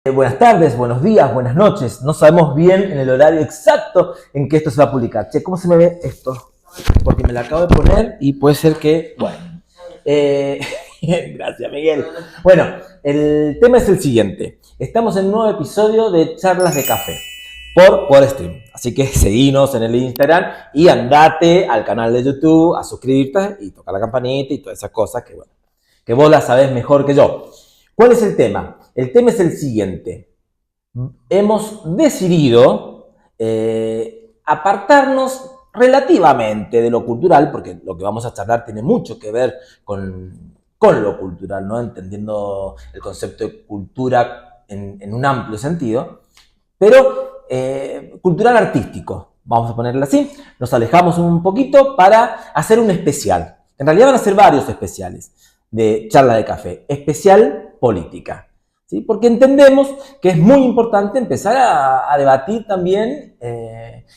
Buenas tardes, buenos días, buenas noches. No sabemos bien en el horario exacto en que esto se va a publicar. Che, ¿cómo se me ve esto? Porque me la acabo de poner y puede ser que... Bueno. Gracias, Miguel. Bueno, el tema es el siguiente. Estamos en un nuevo episodio de Charlas de Café por Wallstream. Así que seguinos en el Instagram y andate al canal de YouTube a suscribirte y tocar la campanita y todas esas cosas que, bueno, que vos las sabés mejor que yo. ¿Cuál es el tema? El tema es el siguiente. Hemos decidido apartarnos relativamente de lo cultural, porque lo que vamos a charlar tiene mucho que ver con lo cultural, ¿no? Entendiendo el concepto de cultura en un amplio sentido, pero cultural artístico, vamos a ponerlo así. Nos alejamos un poquito para hacer un especial. En realidad van a ser varios especiales de charla de café. Especial política. ¿Sí? Porque entendemos que es muy importante empezar a debatir también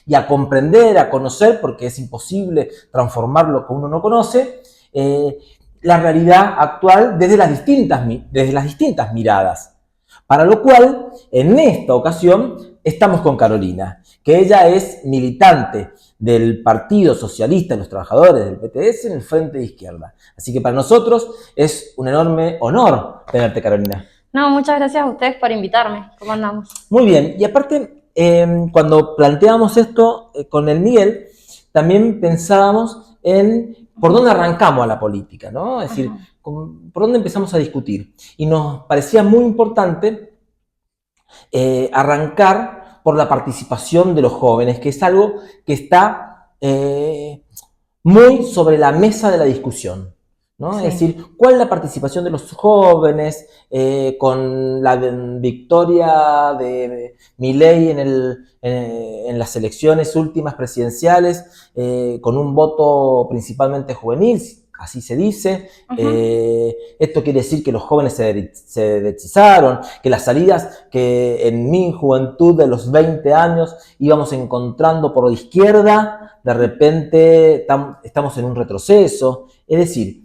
y a comprender, a conocer, porque es imposible transformar lo que uno no conoce, la realidad actual desde las distintas miradas. Para lo cual, en esta ocasión, estamos con Carolina, que ella es militante del Partido Socialista de los Trabajadores del PTS en el Frente de Izquierda. Así que para nosotros es un enorme honor tenerte, Carolina. No, muchas gracias a ustedes por invitarme. ¿Cómo andamos? Muy bien, y aparte, cuando planteamos esto con el Miguel, también pensábamos en por dónde arrancamos a la política, ¿no? Es decir, por dónde empezamos a discutir. Y nos parecía muy importante arrancar por la participación de los jóvenes, que es algo que está muy sobre la mesa de la discusión. ¿No? Sí. Es decir, ¿cuál es la participación de los jóvenes con la victoria de Milei en las elecciones últimas presidenciales, con un voto principalmente juvenil, así se dice? Esto quiere decir que los jóvenes se derechizaron, que las salidas que en mi juventud de los 20 años íbamos encontrando por la izquierda, de repente estamos en un retroceso. Es decir,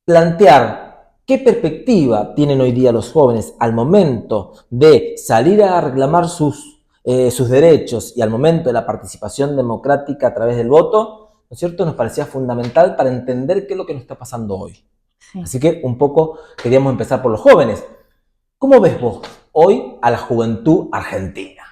plantear qué perspectiva tienen hoy día los jóvenes al momento de salir a reclamar sus derechos y al momento de la participación democrática a través del voto, ¿no es cierto?, nos parecía fundamental para entender qué es lo que nos está pasando hoy. Sí. Así que un poco queríamos empezar por los jóvenes. ¿Cómo ves vos hoy a la juventud argentina?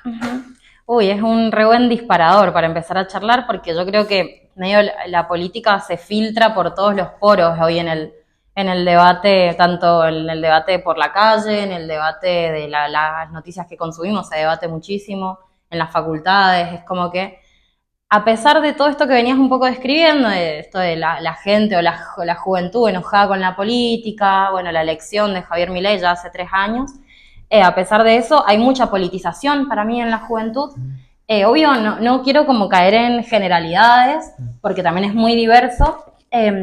Uy, es un re buen disparador para empezar a charlar, porque yo creo que medio la política se filtra por todos los poros hoy en el debate, tanto en el debate por la calle, en el debate de las noticias que consumimos, se debate muchísimo, en las facultades. Es como que, a pesar de todo esto que venías un poco describiendo, de esto de la gente o la juventud enojada con la política, bueno, la elección de Javier Milei ya hace 3 años, a pesar de eso, hay mucha politización para mí en la juventud. Obvio, no quiero como caer en generalidades, porque también es muy diverso,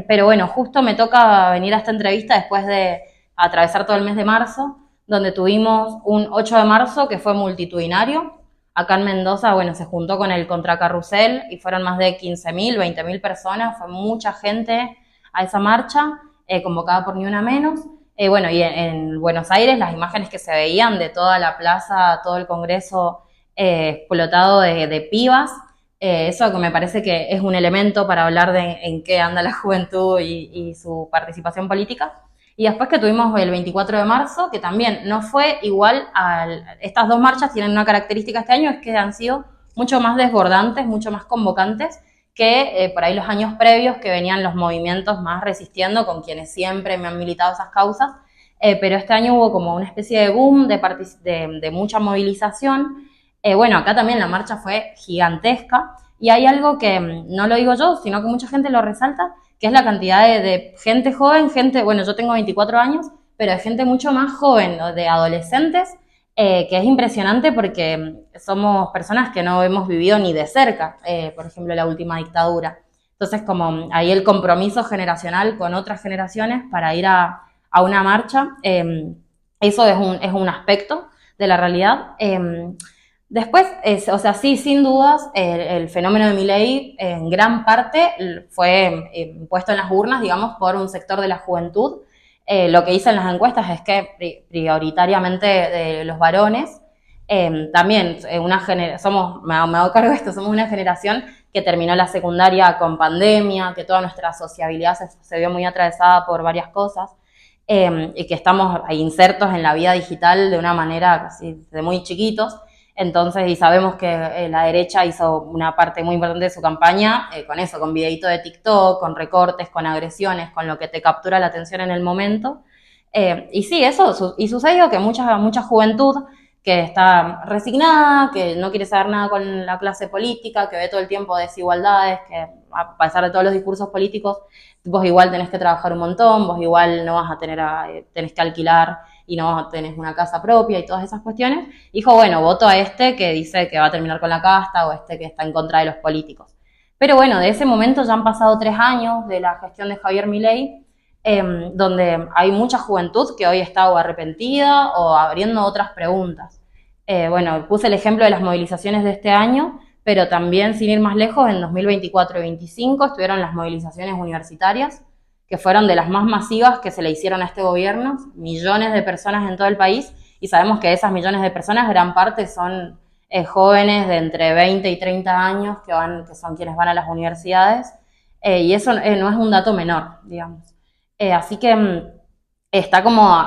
pero bueno, justo me toca venir a esta entrevista después de atravesar todo el mes de marzo, donde tuvimos un 8 de marzo que fue multitudinario. Acá en Mendoza, bueno, se juntó con el Contracarrusel y fueron más de 15.000, 20.000 personas, fue mucha gente a esa marcha, convocada por Ni Una Menos. Bueno, y en Buenos Aires las imágenes que se veían de toda la plaza, todo el Congreso explotado de pibas, eso que me parece que es un elemento para hablar de en qué anda la juventud y su participación política. Y después que tuvimos el 24 de marzo, que también no fue igual estas dos marchas tienen una característica este año, es que han sido mucho más desbordantes, mucho más convocantes que por ahí los años previos, que venían los movimientos más resistiendo, con quienes siempre me han militado esas causas, pero este año hubo como una especie de boom de mucha movilización. Bueno, acá también la marcha fue gigantesca, y hay algo que no lo digo yo, sino que mucha gente lo resalta, que es la cantidad de gente joven, bueno, yo tengo 24 años, pero de gente mucho más joven, de adolescentes, que es impresionante porque somos personas que no hemos vivido ni de cerca, por ejemplo, la última dictadura. Entonces, como ahí el compromiso generacional con otras generaciones para ir a una marcha, eso es un aspecto de la realidad. Después, o sea, sí, sin dudas, el fenómeno de Milei en gran parte fue puesto en las urnas, digamos, por un sector de la juventud, lo que dicen las encuestas es que prioritariamente de los varones, también me hago cargo de esto, somos una generación que terminó la secundaria con pandemia, que toda nuestra sociabilidad se vio muy atravesada por varias cosas, y que estamos insertos en la vida digital de una manera casi de muy chiquitos. Entonces, y sabemos que la derecha hizo una parte muy importante de su campaña con eso, con videitos de TikTok, con recortes, con agresiones, con lo que te captura la atención en el momento. Y sí, eso, y sucedió que mucha juventud que está resignada, que no quiere saber nada con la clase política, que ve todo el tiempo desigualdades, que a pesar de todos los discursos políticos, vos igual tenés que trabajar un montón, vos igual no vas a tenés que alquilar y no tenés una casa propia y todas esas cuestiones. Dijo, bueno, voto a este que dice que va a terminar con la casta o este que está en contra de los políticos. Pero bueno, de ese momento ya han pasado 3 años de la gestión de Javier Milei, donde hay mucha juventud que hoy está o arrepentida o abriendo otras preguntas. Bueno, puse el ejemplo de las movilizaciones de este año, pero también, sin ir más lejos, en 2024 y 2025 estuvieron las movilizaciones universitarias, que fueron de las más masivas que se le hicieron a este gobierno, millones de personas en todo el país, y sabemos que de esas millones de personas, gran parte son jóvenes de entre 20 y 30 años que son quienes van a las universidades, y eso no es un dato menor, digamos. Así que está como,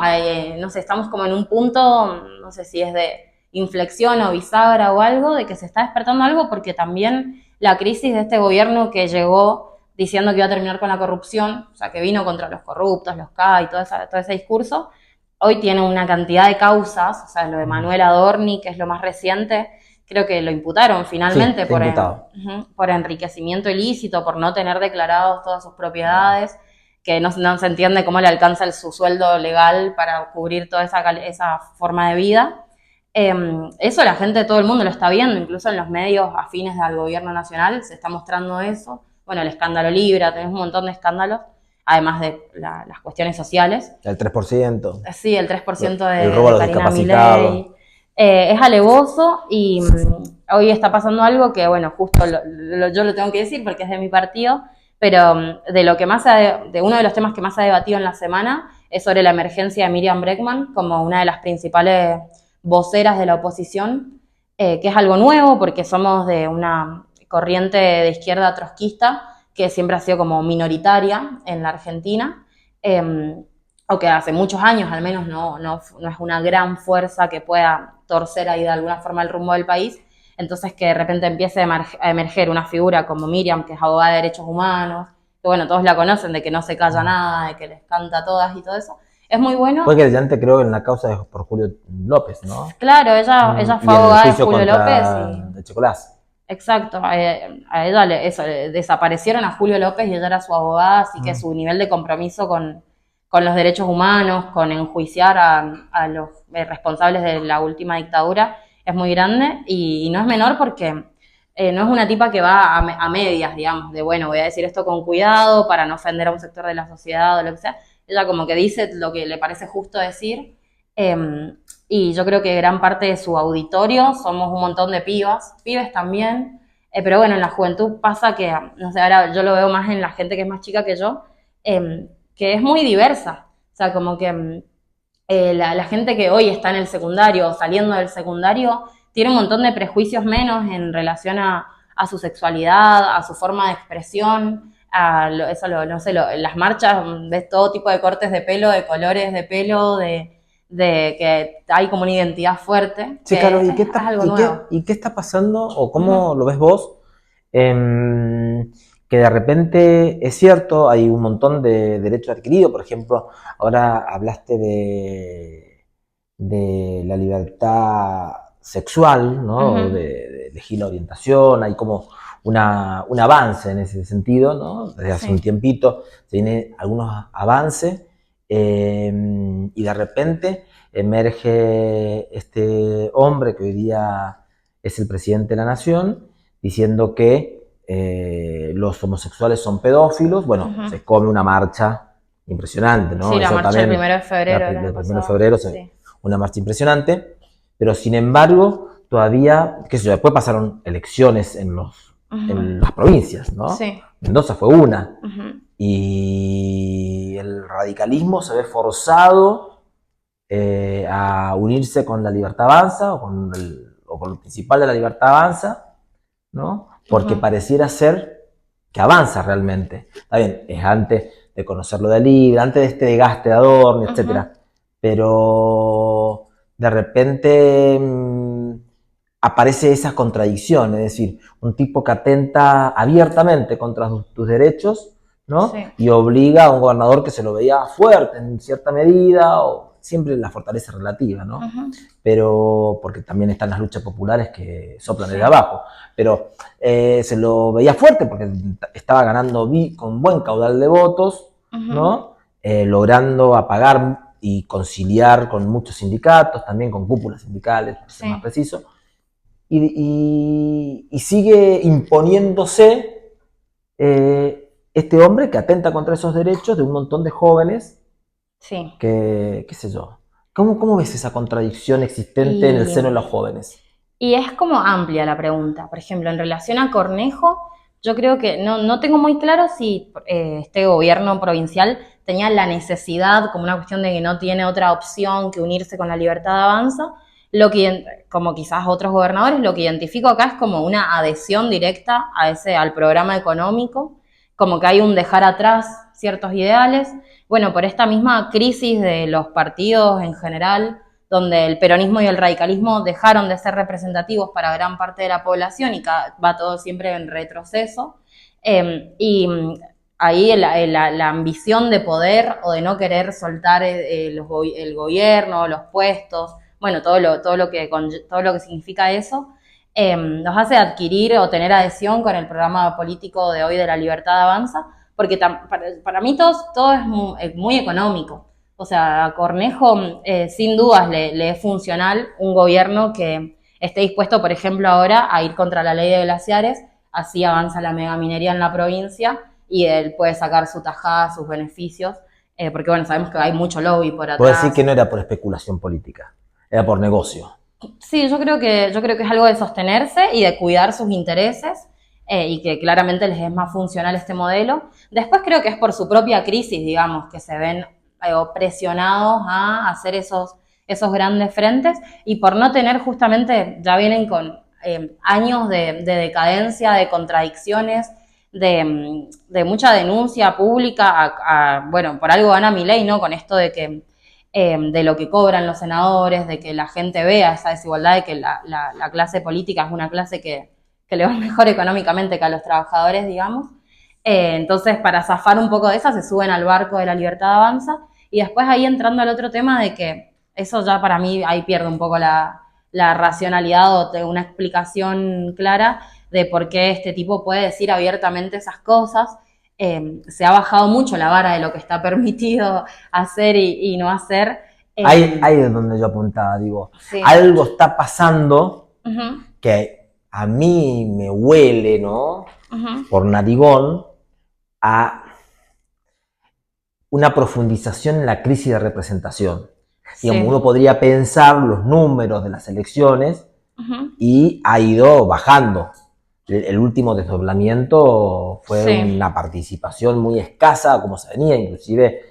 no sé, estamos como en un punto, no sé si es de inflexión o bisagra o algo, de que se está despertando algo, porque también la crisis de este gobierno que llegó diciendo que iba a terminar con la corrupción, o sea, que vino contra los corruptos, los K y todo ese discurso, hoy tiene una cantidad de causas, o sea, lo de Manuel Adorni, que es lo más reciente, creo que lo imputaron finalmente sí, por enriquecimiento ilícito, por no tener declarados todas sus propiedades, que no se entiende cómo le alcanza su sueldo legal para cubrir toda esa forma de vida. Eso la gente, todo el mundo lo está viendo, incluso en los medios afines al gobierno nacional se está mostrando eso. Bueno, el escándalo Libra, tenés un montón de escándalos, además de las cuestiones sociales. El 3%. Sí, el 3% de el robo a los Karina discapacitados. Milei. Es alevoso y hoy está pasando algo que, bueno, justo yo lo tengo que decir porque es de mi partido, pero de lo que más de uno de los temas que más se ha debatido en la semana es sobre la emergencia de Miriam Bregman como una de las principales voceras de la oposición, que es algo nuevo porque somos de una corriente de izquierda trotskista que siempre ha sido como minoritaria en la Argentina, o que hace muchos años al menos no es una gran fuerza que pueda torcer ahí de alguna forma el rumbo del país. Entonces que de repente empiece a emerger una figura como Miriam, que es abogada de derechos humanos, que bueno, todos la conocen, de que no se calla nada, de que les canta a todas y todo eso, es muy bueno. Fue querellante, creo, en la causa por Julio López, ¿no? Claro, ella fue abogada de Julio López. De Checolás. Exacto, a ella desaparecieron a Julio López y ella era su abogada, así que su nivel de compromiso con los derechos humanos, con enjuiciar a los responsables de la última dictadura, es muy grande y no es menor porque no es una tipa que va a medias, digamos, de bueno, voy a decir esto con cuidado para no ofender a un sector de la sociedad o lo que sea. Ella como que dice lo que le parece justo decir, y yo creo que gran parte de su auditorio somos un montón de pibes también, pero bueno, en la juventud pasa que, no sé, ahora yo lo veo más en la gente que es más chica que yo, que es muy diversa, o sea, como que la gente que hoy está en el secundario o saliendo del secundario tiene un montón de prejuicios menos en relación a su sexualidad, a su forma de expresión, no sé, las marchas, ves todo tipo de cortes de pelo, de colores de pelo, de que hay como una identidad fuerte. Sí, claro, ¿y qué está pasando o cómo lo ves vos? Que de repente es cierto, hay un montón de derechos adquiridos, por ejemplo, ahora hablaste de la libertad sexual, ¿no? De elegir la orientación, hay como un avance en ese sentido, ¿no? Desde hace un tiempito se vienen algunos avances, y de repente emerge este hombre que hoy día es el presidente de la nación, diciendo que los homosexuales son pedófilos. Bueno, se come una marcha impresionante, ¿no? Sí, la marcha del 1 de febrero. El 1 de febrero, una marcha impresionante, pero sin embargo, todavía, qué sé yo, después pasaron elecciones en los en las provincias, ¿no? Sí. Mendoza fue una. Y el radicalismo se ve forzado a unirse con la Libertad Avanza o con lo principal de la Libertad Avanza, ¿no? Porque pareciera ser que avanza realmente. Está bien, es antes de conocerlo de Libre, antes de este desgaste de Adorno, etcétera. Pero de repente aparece esa contradicción, es decir, un tipo que atenta abiertamente contra tus derechos, ¿no? Sí. Y obliga a un gobernador que se lo veía fuerte en cierta medida, o siempre la fortaleza relativa, ¿no? Pero, porque también están las luchas populares que soplan desde abajo, pero se lo veía fuerte porque estaba ganando con buen caudal de votos, ¿no? Logrando apagar y conciliar con muchos sindicatos, también con cúpulas sindicales, para ser más preciso, y sigue imponiéndose este hombre que atenta contra esos derechos de un montón de jóvenes que, qué sé yo. ¿Cómo ves esa contradicción existente en el seno de los jóvenes? Y es como amplia la pregunta. Por ejemplo, en relación a Cornejo, yo creo que no tengo muy claro si este gobierno provincial tenía la necesidad, como una cuestión de que no tiene otra opción que unirse con la Libertad Avanza. Lo que, como quizás otros gobernadores, lo que identifico acá es como una adhesión directa al programa económico, como que hay un dejar atrás ciertos ideales. Bueno, por esta misma crisis de los partidos en general, donde el peronismo y el radicalismo dejaron de ser representativos para gran parte de la población y va todo siempre en retroceso. Y ahí la ambición de poder o de no querer soltar el gobierno, los puestos, bueno, todo lo que significa eso, nos hace adquirir o tener adhesión con el programa político de hoy de la Libertad Avanza, porque para mí todo es muy económico. O sea, a Cornejo sin dudas le es funcional un gobierno que esté dispuesto, por ejemplo, ahora a ir contra la ley de glaciares, así avanza la megaminería en la provincia y él puede sacar su tajada, sus beneficios, porque bueno, sabemos que hay mucho lobby por atrás. Puedo decir que no era por especulación política, era por negocio. Sí, yo creo que es algo de sostenerse y de cuidar sus intereses, y que claramente les es más funcional este modelo. Después creo que es por su propia crisis, digamos, que se ven presionados a hacer esos grandes frentes, y por no tener justamente, ya vienen con años de decadencia, de contradicciones, de mucha denuncia pública, bueno, por algo gana Milei, ¿no? Con esto de que de lo que cobran los senadores, de que la gente vea esa desigualdad, de que la clase política es una clase que le va mejor económicamente que a los trabajadores, digamos. Entonces, para zafar un poco de esa, se suben al barco de la Libertad Avanza, y después ahí entrando al otro tema de que eso ya para mí ahí pierde un poco la racionalidad o una explicación clara de por qué este tipo puede decir abiertamente esas cosas. Se ha bajado mucho la vara de lo que está permitido hacer y no hacer. Ahí es donde yo apuntaba, digo, algo está pasando que a mí me huele, ¿no? Por narigón, a una profundización en la crisis de representación. Digamos, uno podría pensar los números de las elecciones y ha ido bajando. El último desdoblamiento fue una participación muy escasa, como se venía, inclusive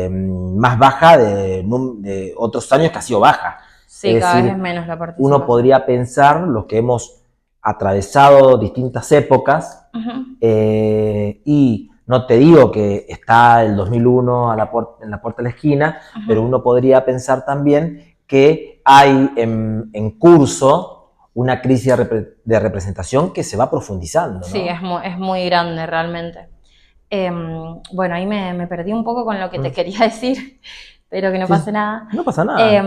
más baja de otros años que ha sido baja. Sí, es cada vez es menos la participación. Uno podría pensar, los que hemos atravesado distintas épocas, y no te digo que está el 2001 en la puerta de la esquina, pero uno podría pensar también que hay en curso una crisis de representación que se va profundizando, ¿no? Sí, es muy grande realmente. Bueno, ahí me perdí un poco con lo que te quería decir, pero que no pase nada. No pasa nada.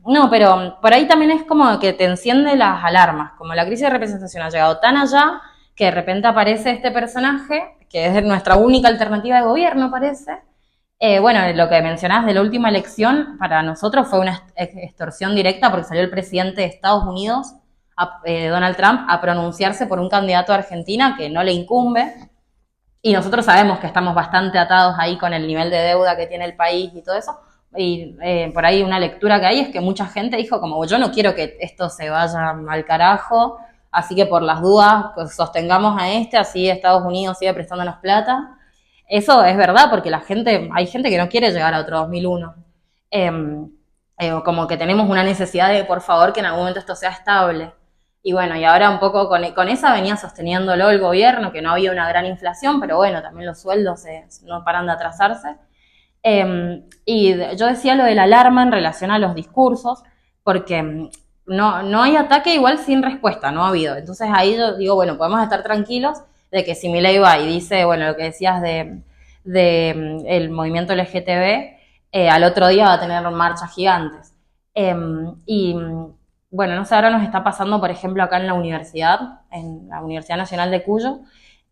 No, pero por ahí también es como que te enciende las alarmas, como la crisis de representación ha llegado tan allá que de repente aparece este personaje, que es nuestra única alternativa de gobierno, parece. Bueno, lo que mencionás de la última elección, para nosotros fue una extorsión directa porque salió el presidente de Estados Unidos, Donald Trump, a pronunciarse por un candidato a Argentina que no le incumbe. Y nosotros sabemos que estamos bastante atados ahí con el nivel de deuda que tiene el país y todo eso. Y por ahí una lectura que hay es que mucha gente dijo como yo no quiero que esto se vaya al carajo, así que por las dudas sostengamos a así Estados Unidos sigue prestándonos plata. Eso es verdad, porque hay gente que no quiere llegar a otro 2001. Como que tenemos una necesidad de, por favor, que en algún momento esto sea estable. Y bueno, y ahora un poco con esa venía sosteniéndolo el gobierno, que no había una gran inflación, pero bueno, también los sueldos no paran de atrasarse. Y yo decía lo de la alarma en relación a los discursos, porque no hay ataque igual sin respuesta, no ha habido. Entonces ahí yo digo, bueno, podemos estar tranquilos de que si Milei va y dice, bueno, lo que decías de el movimiento LGTB, al otro día va a tener marchas gigantes. Y bueno, no sé, ahora nos está pasando, por ejemplo, acá en la Universidad Nacional de Cuyo,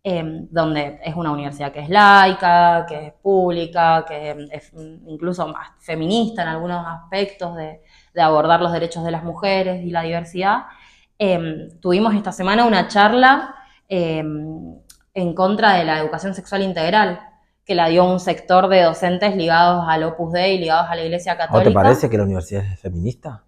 donde es una universidad que es laica, que es pública, que es incluso más feminista en algunos aspectos de abordar los derechos de las mujeres y la diversidad. Tuvimos esta semana una charla en contra de la educación sexual integral, que la dio un sector de docentes ligados al Opus Dei, ligados a la Iglesia Católica. ¿No te parece que la universidad es feminista?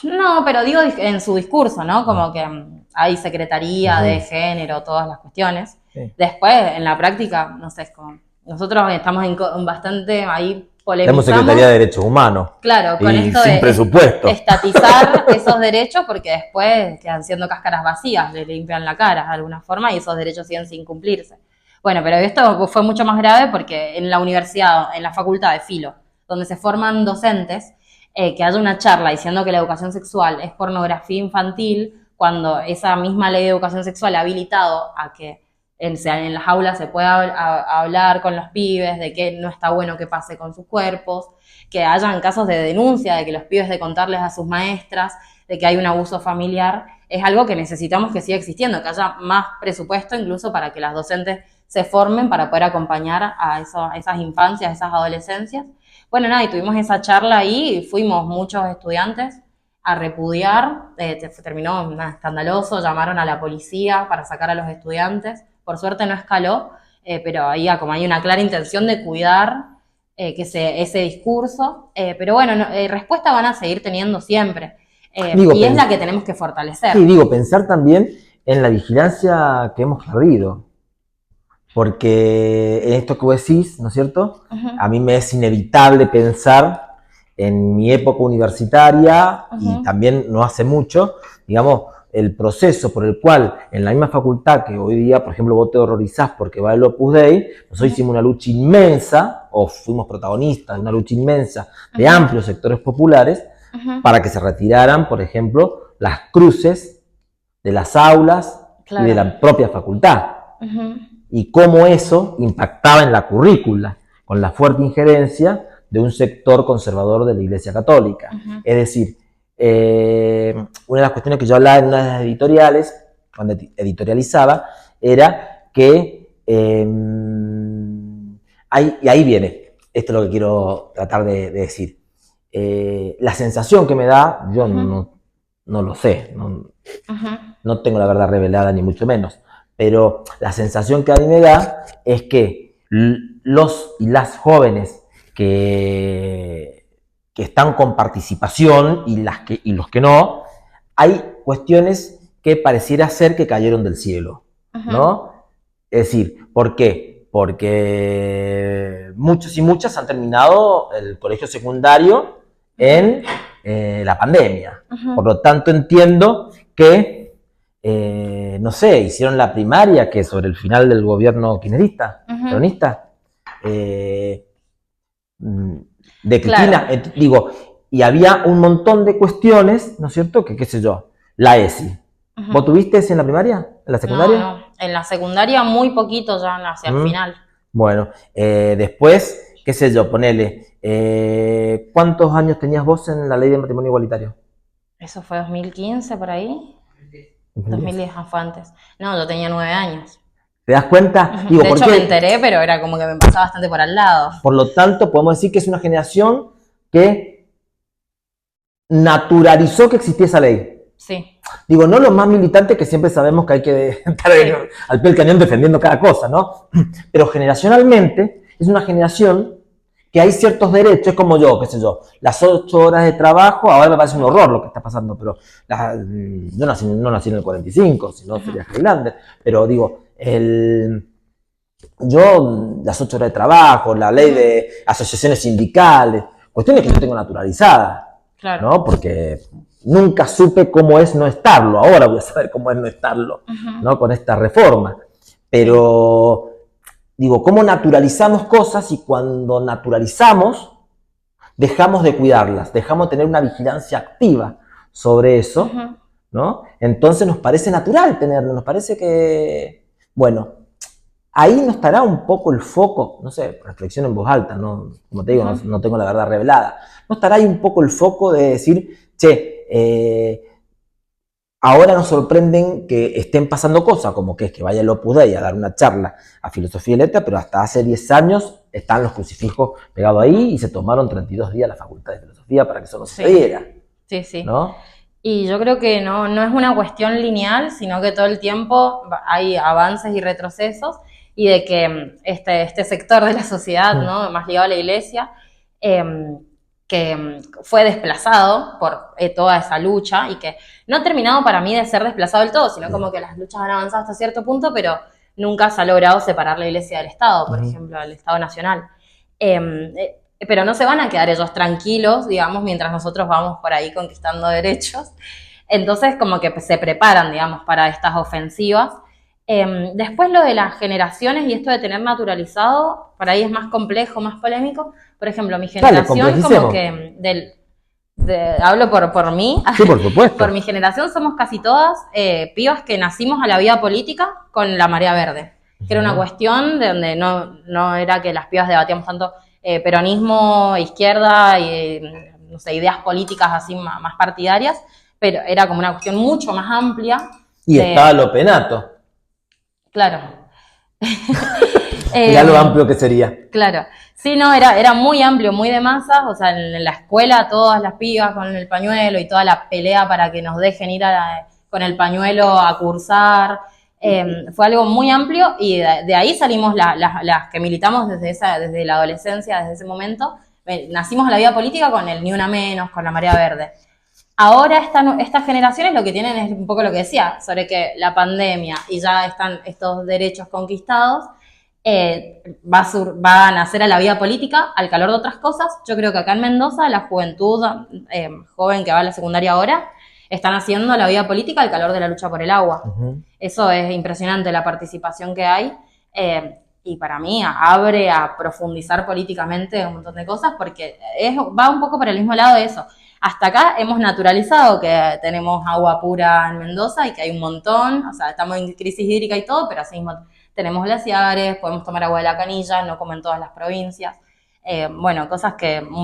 No, pero digo en su discurso, ¿no? Como que hay secretaría de género, todas las cuestiones. Sí. Después, en la práctica, no sé, es como... Nosotros estamos bastante ahí polemizamos. Tenemos Secretaría de Derechos Humanos. Claro, con esto sin presupuesto. Estatizar esos derechos, porque después quedan siendo cáscaras vacías, le limpian la cara de alguna forma y esos derechos siguen sin cumplirse. Bueno, pero esto fue mucho más grave porque en la universidad, en la facultad de Filo, donde se forman docentes, que haya una charla diciendo que la educación sexual es pornografía infantil, cuando esa misma ley de educación sexual ha habilitado a que en las aulas se pueda hablar con los pibes de que no está bueno que pase con sus cuerpos, que hayan casos de denuncia de que los pibes de contarles a sus maestras de que hay un abuso familiar, es algo que necesitamos que siga existiendo, que haya más presupuesto incluso para que las docentes se formen para poder acompañar a esas infancias, a esas adolescencias. Bueno, nada, y tuvimos esa charla ahí, y fuimos muchos estudiantes a repudiar, terminó escandaloso, llamaron a la policía para sacar a los estudiantes, por suerte no escaló, pero ahí como hay una clara intención de cuidar que ese discurso, pero bueno, respuesta van a seguir teniendo siempre, y es la que tenemos que fortalecer. Sí, pensar también en la vigilancia que hemos perdido. Porque en esto que vos decís, ¿no es cierto? A mí me es inevitable pensar en mi época universitaria y también no hace mucho, digamos, el proceso por el cual en la misma facultad que hoy día, por ejemplo, vos te horrorizás porque va el Opus Dei, nosotros hicimos una lucha inmensa, o fuimos protagonistas de una lucha inmensa de amplios sectores populares para que se retiraran, por ejemplo, las cruces de las aulas y de la propia facultad. Y cómo eso impactaba en la currícula, con la fuerte injerencia de un sector conservador de la Iglesia Católica. Es decir, una de las cuestiones que yo hablaba en una de las editoriales, cuando editorializaba, era que, y ahí viene, esto es lo que quiero tratar de decir, la sensación que me da, yo no lo sé, no tengo la verdad revelada ni mucho menos, pero la sensación que a mí me da es que los y las jóvenes que están con participación y los que no, hay cuestiones que pareciera ser que cayeron del cielo, ¿no? Es decir, ¿por qué? Porque muchos y muchas han terminado el colegio secundario en la pandemia. Por lo tanto, entiendo que no sé, hicieron la primaria que sobre el final del gobierno kirchnerista, peronista, de Cristina, claro. Y había un montón de cuestiones, ¿no es cierto? Que qué sé yo, la ESI. ¿Vos tuviste ESI en la primaria? ¿En la secundaria? No, en la secundaria muy poquito ya hacia el final. Bueno, después, qué sé yo, ponele, ¿cuántos años tenías vos en la ley de matrimonio igualitario? Eso fue 2015 por ahí. 2010 fue antes. No, yo tenía 9 años. ¿Te das cuenta? De hecho, me enteré, pero era como que me pasaba bastante por al lado. Por lo tanto, podemos decir que es una generación que naturalizó que existía esa ley. Sí. No los más militantes que siempre sabemos que hay que estar al pie del cañón defendiendo cada cosa, ¿no? Pero generacionalmente es una generación que hay ciertos derechos, es como yo, qué sé yo, las 8 horas de trabajo, ahora me parece un horror lo que está pasando, pero yo no nací en el 45, si no sería Highlander, pero digo, las 8 horas de trabajo, la ley de asociaciones sindicales, cuestiones que yo tengo naturalizadas, Claro. ¿no? Porque nunca supe cómo es no estarlo, ahora voy a saber cómo es no estarlo, ¿no? Con esta reforma. Pero, digo, ¿cómo naturalizamos cosas y cuando naturalizamos dejamos de cuidarlas, dejamos de tener una vigilancia activa sobre eso, ¿no? Entonces nos parece natural tenerlo, nos parece que, bueno, ahí no estará un poco el foco, no sé, reflexión en voz alta, ¿no? Como te digo, no tengo la verdad revelada, no estará ahí un poco el foco de decir, che, ahora nos sorprenden que estén pasando cosas, como que es que vaya el Opus Dei a dar una charla a Filosofía y Letras, pero hasta hace 10 años están los crucifijos pegados ahí y se tomaron 32 días la Facultad de Filosofía para que eso no sucediera. Sí, sí. ¿No? Y yo creo que no es una cuestión lineal, sino que todo el tiempo hay avances y retrocesos, y de que este sector de la sociedad, ¿no? Más ligado a la iglesia, que fue desplazado por toda esa lucha, y que no ha terminado para mí de ser desplazado del todo, sino como que las luchas han avanzado hasta cierto punto, pero nunca se ha logrado separar la iglesia del Estado, por ejemplo, del Estado Nacional. Pero no se van a quedar ellos tranquilos, digamos, mientras nosotros vamos por ahí conquistando derechos. Entonces, como que se preparan, digamos, para estas ofensivas. Después lo de las generaciones y esto de tener naturalizado, por ahí es más complejo, más polémico. Por ejemplo, mi generación, como que hablo por mí. Sí, por supuesto. Por mi generación somos casi todas pibas que nacimos a la vida política con la marea verde. Que era una cuestión de donde no era que las pibas debatíamos tanto peronismo, izquierda, y no sé, ideas políticas así más partidarias, pero era como una cuestión mucho más amplia. Y estaba lo penato. Claro. Mirá lo amplio que sería. Claro. Sí, no, era muy amplio, muy de masas, o sea, en la escuela todas las pibas con el pañuelo y toda la pelea para que nos dejen ir con el pañuelo a cursar. Fue algo muy amplio, y de ahí salimos las que militamos desde la adolescencia, desde ese momento. Nacimos a la vida política con el Ni Una Menos, con la Marea Verde. Ahora estas generaciones lo que tienen es un poco lo que decía, sobre que la pandemia y ya están estos derechos conquistados, va a nacer a la vida política al calor de otras cosas. Yo creo que acá en Mendoza la juventud joven que va a la secundaria ahora están haciendo la vida política al calor de la lucha por el agua. Eso es impresionante, la participación que hay, y para mí abre a profundizar políticamente un montón de cosas, porque va un poco por el mismo lado de eso. Hasta acá hemos naturalizado que tenemos agua pura en Mendoza y que hay un montón, o sea, estamos en crisis hídrica y todo, pero así mismo tenemos glaciares, podemos tomar agua de la canilla, no como en todas las provincias. Bueno, cosas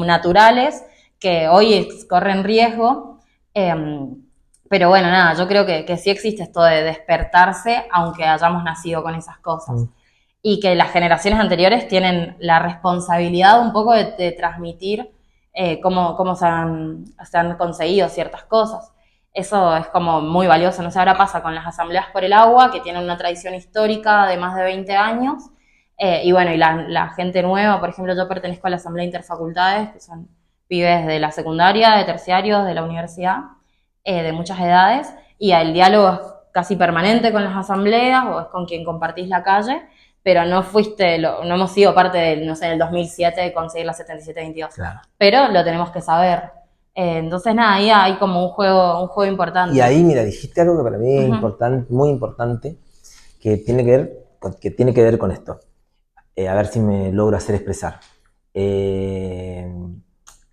naturales que hoy corren riesgo. Pero bueno, nada, yo creo que sí existe esto de despertarse, aunque hayamos nacido con esas cosas. Y que las generaciones anteriores tienen la responsabilidad un poco de transmitir cómo se han conseguido ciertas cosas. Eso es como muy valioso. No sé, ahora pasa con las asambleas por el agua, que tienen una tradición histórica de más de 20 años. Y bueno, y la gente nueva, por ejemplo, yo pertenezco a la Asamblea Interfacultades, que son pibes de la secundaria, de terciarios, de la universidad, de muchas edades, y el diálogo es casi permanente con las asambleas, o es con quien compartís la calle, pero no hemos sido parte del 2007 de conseguir la 7722. Claro. Pero lo tenemos que saber. Entonces, nada, ahí hay como un juego importante. Y ahí, mira, dijiste algo que para mí es importante, muy importante, que tiene que ver con esto. A ver si me logro hacer expresar.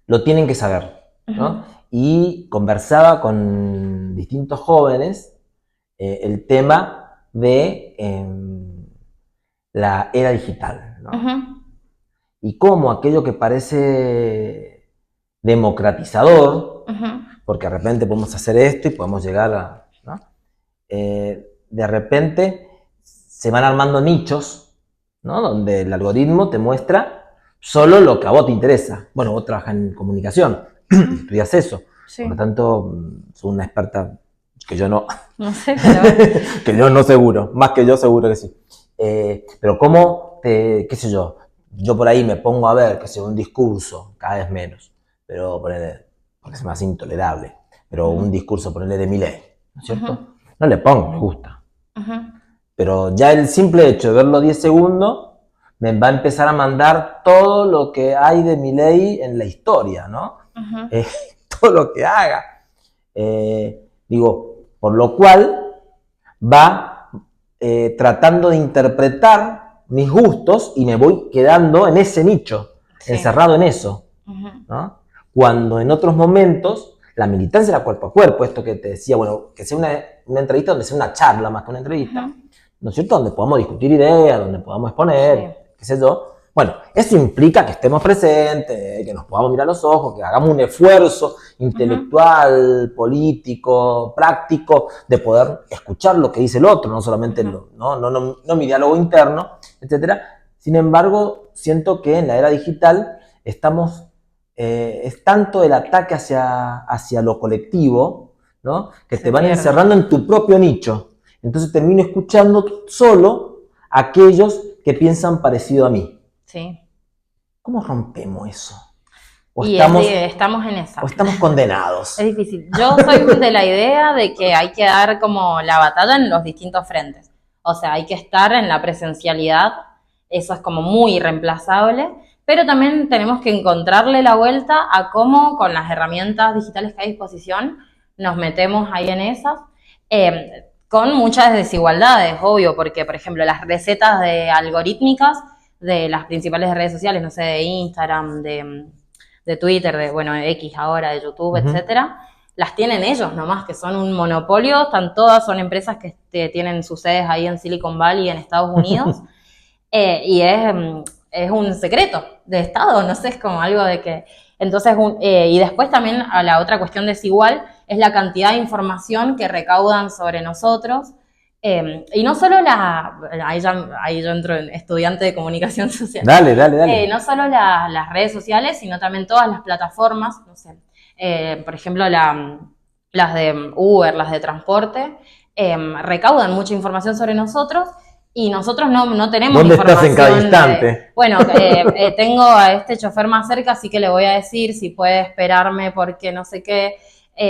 Lo tienen que saber, ¿no? Y conversaba con distintos jóvenes el tema de la era digital, ¿no? Y cómo aquello que parece democratizador, porque de repente podemos hacer esto y podemos llegar a, ¿no? De repente se van armando nichos, ¿no? Donde el algoritmo te muestra solo lo que a vos te interesa. Bueno, vos trabajás en comunicación, estudias eso, sí. Por lo tanto, sos una experta que yo no. No sé, pero... que yo no seguro, más que yo seguro que sí. Pero cómo qué sé yo, yo por ahí me pongo a ver que sea un discurso, cada vez menos, pero ponele, porque es más intolerable, pero un discurso, ponele de Milei, ¿no es cierto? No le pongo me gusta. Pero ya el simple hecho de verlo 10 segundos me va a empezar a mandar todo lo que hay de Milei en la historia, ¿no? Todo lo que haga. Digo, por lo cual va tratando de interpretar mis gustos y me voy quedando en ese nicho, encerrado en eso, ¿no? Cuando en otros momentos la militancia era cuerpo a cuerpo, esto que te decía, bueno, que sea una entrevista donde sea una charla más que una entrevista, ¿no es cierto? Donde podamos discutir ideas, donde podamos exponer, qué sé yo. Bueno, eso implica que estemos presentes, que nos podamos mirar a los ojos, que hagamos un esfuerzo intelectual, político, práctico, de poder escuchar lo que dice el otro, no solamente no mi diálogo interno, etc. Sin embargo, siento que en la era digital estamos, es tanto el ataque hacia lo colectivo, ¿no? Que te van encerrando en tu propio nicho. Entonces termino escuchando solo a aquellos que piensan parecido a mí. Sí. ¿Cómo rompemos eso? Estamos en esa. O estamos condenados. Es difícil. Yo soy de la idea de que hay que dar como la batalla en los distintos frentes. O sea, hay que estar en la presencialidad. Eso es como muy irreemplazable. Pero también tenemos que encontrarle la vuelta a cómo con las herramientas digitales que hay a disposición nos metemos ahí en esas. Con muchas desigualdades, obvio, porque, por ejemplo, las recetas algorítmicas de las principales redes sociales, no sé, de Instagram, de Twitter, de, bueno, de X ahora, de YouTube, etcétera, las tienen ellos nomás, que son un monopolio, son empresas que tienen sus sedes ahí en Silicon Valley, en Estados Unidos, y es un secreto de Estado, no sé, es como algo de que... Entonces, y después también a la otra cuestión desigual es la cantidad de información que recaudan sobre nosotros. Y no solo ahí yo entro en estudiante de comunicación social. Dale. No solo las redes sociales, sino también todas las plataformas, no sé, por ejemplo, las de Uber, las de transporte, recaudan mucha información sobre nosotros y nosotros no tenemos ¿Dónde información. ¿Dónde estás en cada instante? Bueno, tengo a este chofer más cerca, así que le voy a decir si puede esperarme porque no sé qué.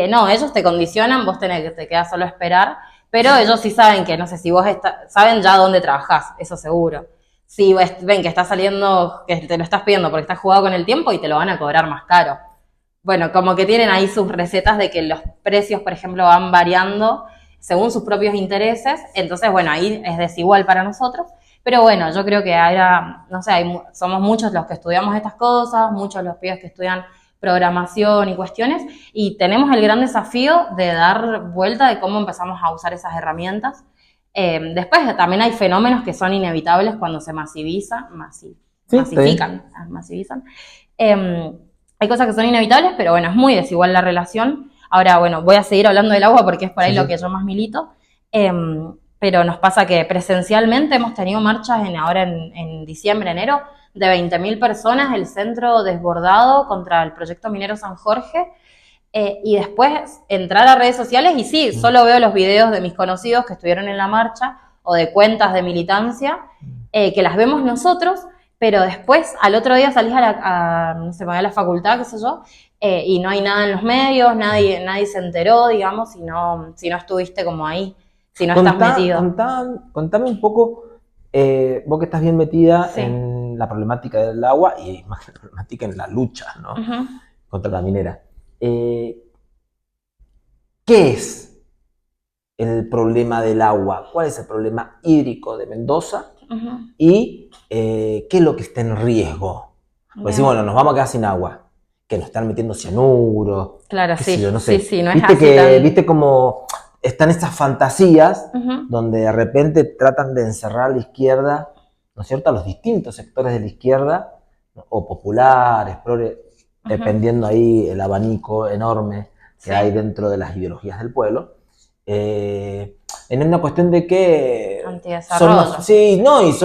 No, ellos te condicionan, vos te queda solo esperar. Pero ellos sí saben que, no sé, si vos saben ya dónde trabajás, eso seguro. Si ven que estás saliendo, que te lo estás pidiendo porque estás jugado con el tiempo y te lo van a cobrar más caro. Bueno, como que tienen ahí sus recetas de que los precios, por ejemplo, van variando según sus propios intereses. Entonces, bueno, ahí es desigual para nosotros. Pero bueno, yo creo que ahora, no sé, somos muchos los que estudiamos estas cosas, muchos los pibes que estudian programación y cuestiones, y tenemos el gran desafío de dar vuelta de cómo empezamos a usar esas herramientas. Después también hay fenómenos que son inevitables cuando se masivizan. Hay cosas que son inevitables, pero bueno, es muy desigual la relación. Ahora, bueno, voy a seguir hablando del agua porque es por ahí lo que yo más milito. Pero nos pasa que presencialmente hemos tenido marchas ahora en diciembre, enero, de 20.000 personas, el centro desbordado contra el proyecto minero San Jorge, y después entrar a redes sociales y sí, solo veo los videos de mis conocidos que estuvieron en la marcha o de cuentas de militancia, que las vemos nosotros, pero después al otro día salís no sé, a la facultad, qué sé yo, y no hay nada en los medios, nadie se enteró, digamos, si no estuviste como ahí, si no estás metido. Contame un poco, vos que estás bien metida en la problemática del agua y más que la problemática en la lucha, ¿no? Contra la minera. ¿Qué es el problema del agua? ¿Cuál es el problema hídrico de Mendoza? Y ¿qué es lo que está en riesgo? Porque decimos, bueno, nos vamos a quedar sin agua, que nos están metiendo cianuro. Claro, sí, yo, no sé. Sí, no es así ¿Viste como están estas fantasías donde de repente tratan de encerrar a la izquierda, ¿no es cierto?, a los distintos sectores de la izquierda, ¿no? O populares, dependiendo ahí el abanico enorme que hay dentro de las ideologías del pueblo, en una cuestión de que son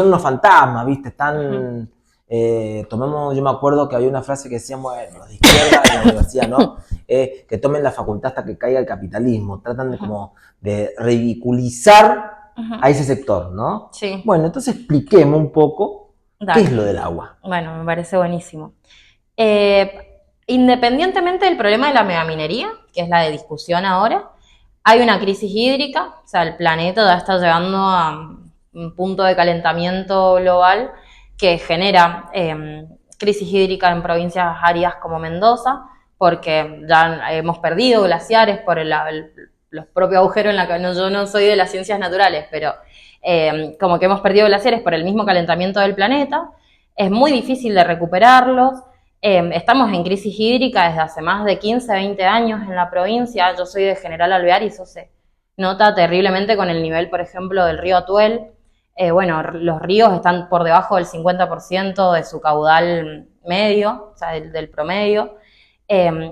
unos fantasmas, ¿viste? Están, yo me acuerdo que había una frase que decían, bueno, los de izquierda en la universidad, ¿no? Que tomen la facultad hasta que caiga el capitalismo, tratan de como de ridiculizar a ese sector, ¿no? Sí. Bueno, entonces expliquemos un poco Dale. ¿Qué es lo del agua? Bueno, me parece buenísimo. Independientemente del problema de la megaminería, que es la de discusión ahora, hay una crisis hídrica, o sea, el planeta ya está llegando a un punto de calentamiento global que genera crisis hídrica en provincias áridas como Mendoza, porque ya hemos perdido glaciares por los propios agujeros en la que yo no soy de las ciencias naturales, pero como que hemos perdido glaciares por el mismo calentamiento del planeta, es muy difícil de recuperarlos. Estamos en crisis hídrica desde hace más de 15, 20 años en la provincia. Yo soy de General Alvear y eso se nota terriblemente con el nivel, por ejemplo, del río Atuel. Bueno, los ríos están por debajo del 50% de su caudal medio, o sea, del promedio.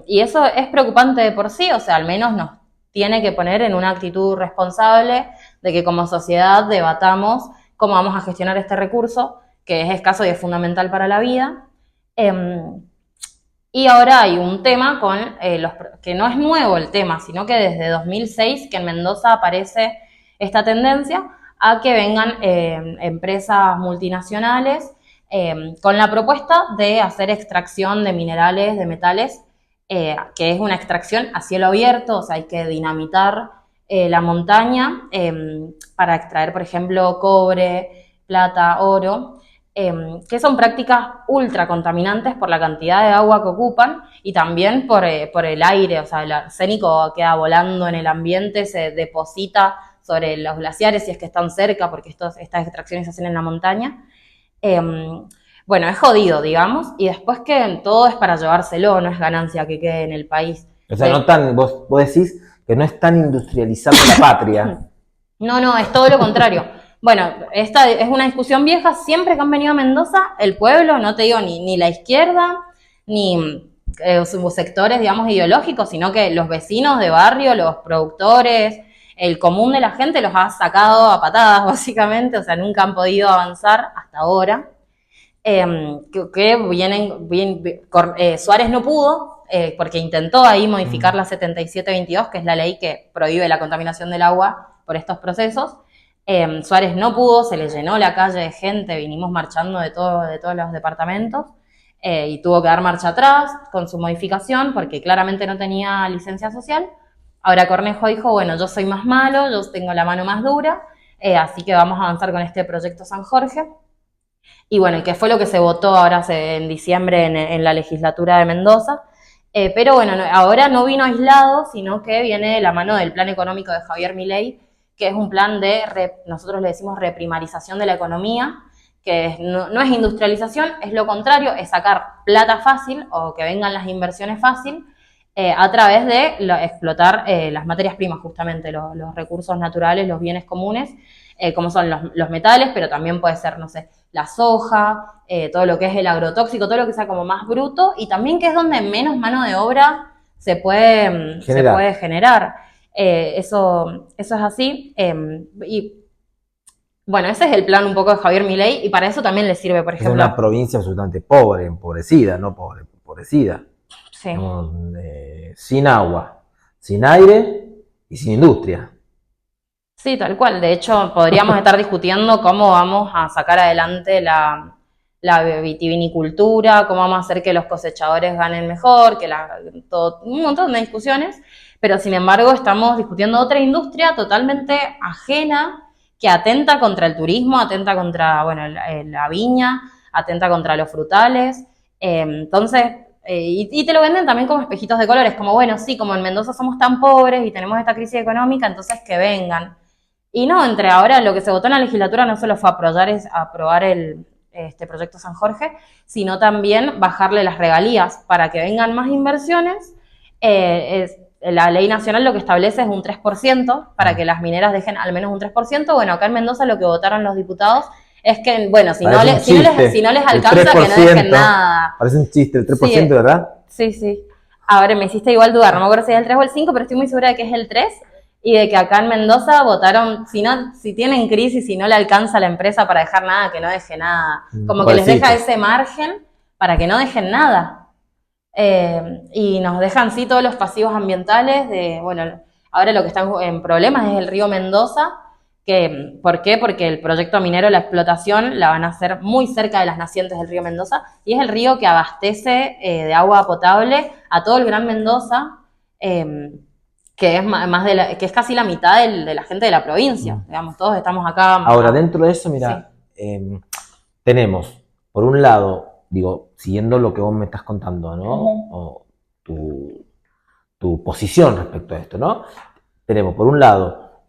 Y eso es preocupante de por sí, o sea, al menos nos tiene que poner en una actitud responsable de que como sociedad debatamos cómo vamos a gestionar este recurso, que es escaso y es fundamental para la vida. Y ahora hay un tema con que no es nuevo el tema, sino que desde 2006 que en Mendoza aparece esta tendencia a que vengan empresas multinacionales con la propuesta de hacer extracción de minerales, de metales, que es una extracción a cielo abierto, o sea, hay que dinamitar la montaña para extraer, por ejemplo, cobre, plata, oro, que son prácticas ultra contaminantes por la cantidad de agua que ocupan y también por el aire, o sea, el arsénico queda volando en el ambiente, se deposita sobre los glaciares si es que están cerca, porque estas extracciones se hacen en la montaña. Bueno, es jodido, digamos, y después que todo es para llevárselo, no es ganancia que quede en el país. O sea, no tan, vos decís que no es tan industrializada la patria. No, es todo lo contrario. Bueno, esta es una discusión vieja, siempre que han venido a Mendoza, el pueblo, no te digo ni la izquierda, ni sus sectores, digamos, ideológicos, sino que los vecinos de barrio, los productores, el común de la gente los ha sacado a patadas, básicamente, o sea, nunca han podido avanzar hasta ahora. Suárez no pudo, porque intentó ahí modificar la 7722, que es la ley que prohíbe la contaminación del agua por estos procesos. Suárez no pudo, se le llenó la calle de gente, vinimos marchando de todos los departamentos, y tuvo que dar marcha atrás con su modificación, porque claramente no tenía licencia social. Ahora Cornejo dijo, bueno, yo soy más malo, yo tengo la mano más dura, así que vamos a avanzar con este proyecto San Jorge. Y bueno, que fue lo que se votó ahora en diciembre en la legislatura de Mendoza. Pero bueno, ahora no vino aislado, sino que viene de la mano del plan económico de Javier Milei, que es un plan de, nosotros le decimos reprimarización de la economía, que no es industrialización, es lo contrario, es sacar plata fácil o que vengan las inversiones fácil a través de explotar las materias primas, justamente los recursos naturales, los bienes comunes, como son los metales, pero también puede ser, no sé, la soja, todo lo que es el agrotóxico, todo lo que sea como más bruto, y también que es donde menos mano de obra se puede generar. Eso es así. Y bueno, ese es el plan un poco de Javier Milei, y para eso también le sirve, por ejemplo. Es una provincia absolutamente pobre, empobrecida, no pobre, empobrecida. Sí. Digamos, sin agua, sin aire y sin industria. Sí, tal cual. De hecho, podríamos estar discutiendo cómo vamos a sacar adelante la vitivinicultura, cómo vamos a hacer que los cosechadores ganen mejor, un montón de discusiones, pero sin embargo estamos discutiendo otra industria totalmente ajena que atenta contra el turismo, atenta contra, bueno, la viña, atenta contra los frutales. Entonces, y te lo venden también como espejitos de colores, como bueno, sí, como en Mendoza somos tan pobres y tenemos esta crisis económica, entonces que vengan. Y no, entre ahora lo que se votó en la legislatura no solo fue aprobar este proyecto San Jorge, sino también bajarle las regalías para que vengan más inversiones. La ley nacional lo que establece es un 3% para que las mineras dejen al menos un 3%. Bueno, acá en Mendoza lo que votaron los diputados es que, bueno, si no les alcanza, que no dejen nada. Parece un chiste, el 3%, sí, ¿verdad? Sí. Ahora me hiciste igual dudar, no me acuerdo si es el 3 o el 5, pero estoy muy segura de que es el 3. Y de que acá en Mendoza votaron, si tienen crisis, si no le alcanza a la empresa para dejar nada, que no deje nada. Como que les deja ese margen para que no dejen nada. Y nos dejan, sí, todos los pasivos ambientales. Bueno, ahora lo que está en problemas es el río Mendoza, ¿Por qué? Porque el proyecto minero, la explotación, la van a hacer muy cerca de las nacientes del río Mendoza y es el río que abastece de agua potable a todo el Gran Mendoza, que es que es casi la mitad de la gente de la provincia. Digamos, todos estamos acá. Ahora, dentro de eso, mira, sí. tenemos, por un lado, digo, siguiendo lo que vos me estás contando, ¿no? O tu posición respecto a esto, ¿no? Tenemos, por un lado,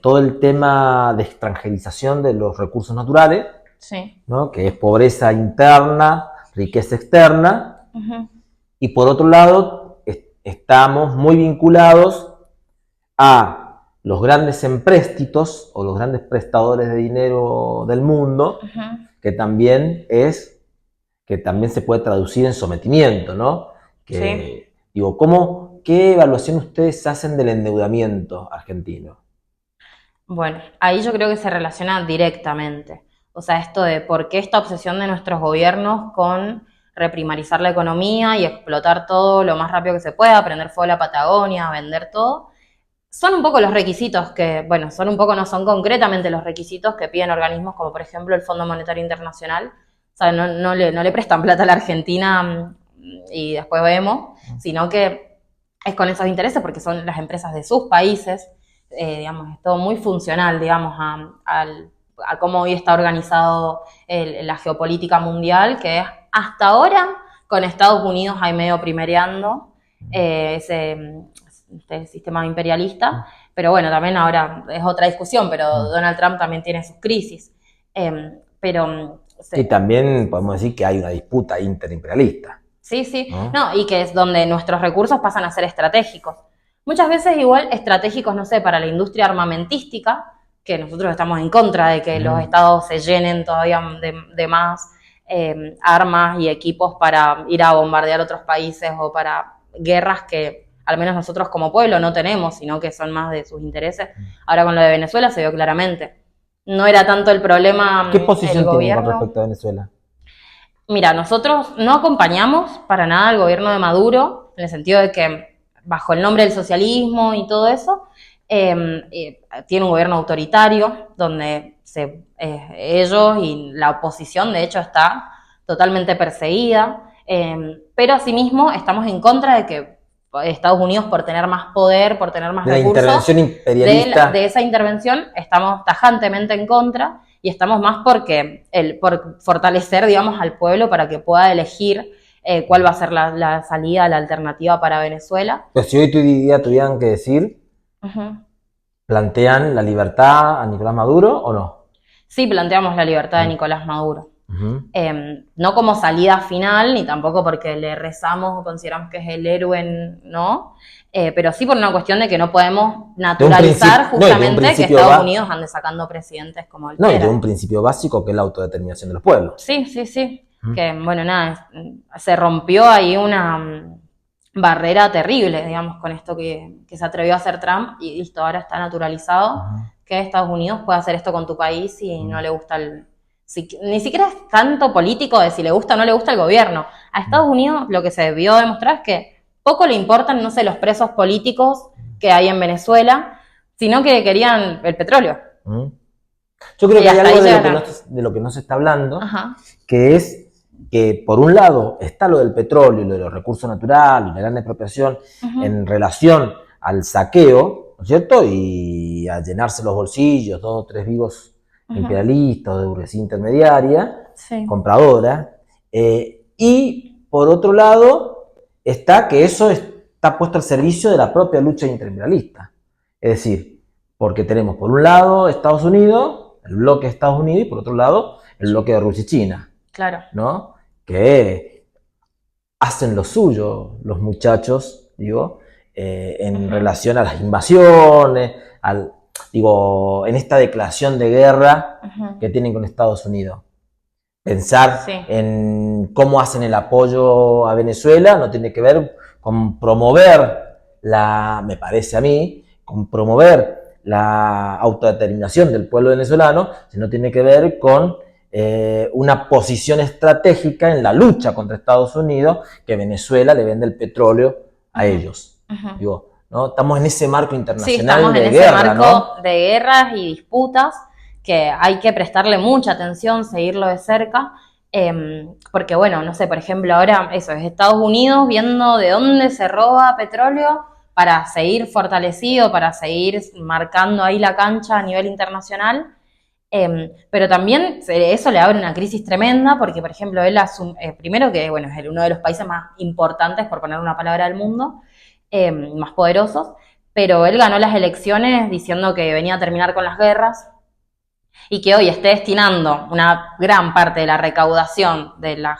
todo el tema de extranjerización de los recursos naturales, sí. ¿no? Que es pobreza interna, riqueza externa, y por otro lado, estamos muy vinculados a los grandes empréstitos o los grandes prestadores de dinero del mundo, que también se puede traducir en sometimiento, ¿no? Sí. Digo, ¿qué evaluación ustedes hacen del endeudamiento argentino? Bueno, ahí yo creo que se relaciona directamente. O sea, esto de por qué esta obsesión de nuestros gobiernos con reprimarizar la economía y explotar todo lo más rápido que se pueda, prender fuego a la Patagonia, vender todo, son un poco los requisitos que, bueno, no son concretamente los requisitos que piden organismos como por ejemplo el Fondo Monetario Internacional. O sea, no le prestan plata a la Argentina y después vemos, sino que es con esos intereses porque son las empresas de sus países. Digamos, es todo muy funcional, digamos, a cómo hoy está organizado la geopolítica mundial, que es hasta ahora con Estados Unidos ahí medio primereando este sistema imperialista, pero bueno, también ahora es otra discusión, pero Donald Trump también tiene sus crisis. Y también podemos decir que hay una disputa interimperialista. Sí, no, y que es donde nuestros recursos pasan a ser estratégicos. Muchas veces igual estratégicos, no sé, para la industria armamentística, que nosotros estamos en contra de que los estados se llenen todavía de más armas y equipos para ir a bombardear otros países o para guerras que al menos nosotros como pueblo no tenemos, sino que son más de sus intereses. Ahora con lo de Venezuela se vio claramente. No era tanto el problema ¿Qué posición tienen con gobierno respecto a Venezuela? Mira, nosotros no acompañamos para nada al gobierno de Maduro, en el sentido de que bajo el nombre del socialismo y todo eso, tiene un gobierno autoritario donde ellos y la oposición de hecho está totalmente perseguida, pero asimismo estamos en contra de que Estados Unidos, por tener más poder, por tener más recursos, la intervención imperialista, de esa intervención estamos tajantemente en contra y estamos más por fortalecer, digamos, al pueblo para que pueda elegir cuál va a ser la salida, la alternativa para Venezuela. Pero si hoy tuvieran que decir, ¿plantean la libertad a Nicolás Maduro o no? Sí, planteamos la libertad de Nicolás Maduro. No como salida final, ni tampoco porque le rezamos o consideramos que es el héroe, ¿no? Pero sí por una cuestión de que no podemos naturalizar justamente que Estados Unidos ande sacando presidentes como el y de un principio básico que es la autodeterminación de los pueblos. Sí. Que, bueno, nada, se rompió ahí una barrera terrible, digamos, con esto que se atrevió a hacer Trump y listo, ahora está naturalizado que Estados Unidos puede hacer esto con tu país y no le gusta ni siquiera es tanto político de si le gusta o no le gusta el gobierno. A Estados Unidos lo que se debió demostrar es que poco le importan, no sé, los presos políticos que hay en Venezuela, sino que querían el petróleo. Yo creo que hay algo de lo que no se está hablando, que es que por un lado está lo del petróleo y lo de los recursos naturales y la gran expropiación en relación al saqueo, ¿no es cierto? Y a llenarse los bolsillos, 2 o 3 vivos imperialistas o de burguesía intermediaria, compradora, y por otro lado está que eso está puesto al servicio de la propia lucha interimperialista. Es decir, porque tenemos por un lado Estados Unidos, el bloque de Estados Unidos, y por otro lado el bloque de Rusia y China. Claro. ¿No? Que hacen lo suyo los muchachos, digo, en relación a las invasiones, en esta declaración de guerra que tienen con Estados Unidos. Pensar en cómo hacen el apoyo a Venezuela no tiene que ver con promover me parece a mí, con promover la autodeterminación del pueblo venezolano, sino tiene que ver con una posición estratégica en la lucha contra Estados Unidos, que Venezuela le vende el petróleo a ellos. Digo, ¿no? Estamos en ese marco Sí, internacional estamos en de ese guerra, marco ¿no? de guerras y disputas que hay que prestarle mucha atención, seguirlo de cerca, porque bueno, no sé, por ejemplo, ahora eso es Estados Unidos viendo de dónde se roba petróleo para seguir fortalecido, para seguir marcando ahí la cancha a nivel internacional. Pero también eso le abre una crisis tremenda porque, por ejemplo, él asume, primero que bueno, es uno de los países más importantes, por poner una palabra, del mundo, más poderosos, pero él ganó las elecciones diciendo que venía a terminar con las guerras y que hoy esté destinando una gran parte de la recaudación de los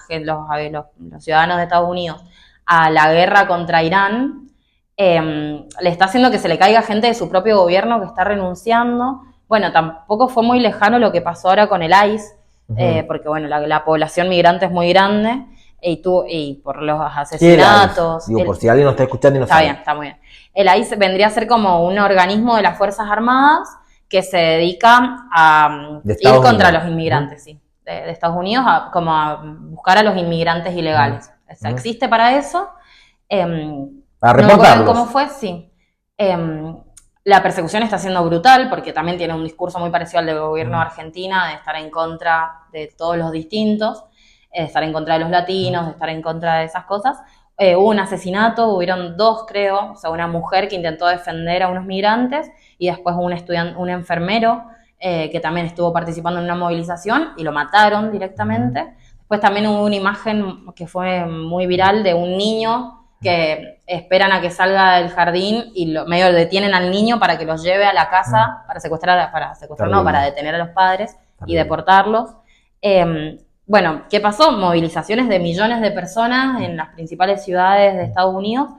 ciudadanos de Estados Unidos a la guerra contra Irán, le está haciendo que se le caiga gente de su propio gobierno que está renunciando. Bueno, tampoco fue muy lejano lo que pasó ahora con el ICE, porque bueno, la población migrante es muy grande y por los asesinatos. Digo, por si alguien nos está escuchando y no Está sabe. bien, está muy bien. El ICE vendría a ser como un organismo de las Fuerzas Armadas que se dedica a ir contra los inmigrantes, sí, de Estados Unidos, como a buscar a los inmigrantes ilegales. O sea, existe para eso. Para No recuerdo reportarlos. cómo fue, sí. La persecución está siendo brutal porque también tiene un discurso muy parecido al del gobierno de Argentina, de estar en contra de todos los distintos, de estar en contra de los latinos, de estar en contra de esas cosas. Hubo un asesinato, hubieron 2, creo, o sea, una mujer que intentó defender a unos migrantes y después un enfermero que también estuvo participando en una movilización y lo mataron directamente. Después también hubo una imagen que fue muy viral de un niño que esperan a que salga del jardín y medio detienen al niño para que los lleve a la casa para para detener a los padres y deportarlos. Bueno, ¿qué pasó? Movilizaciones de millones de personas en las principales ciudades de Estados Unidos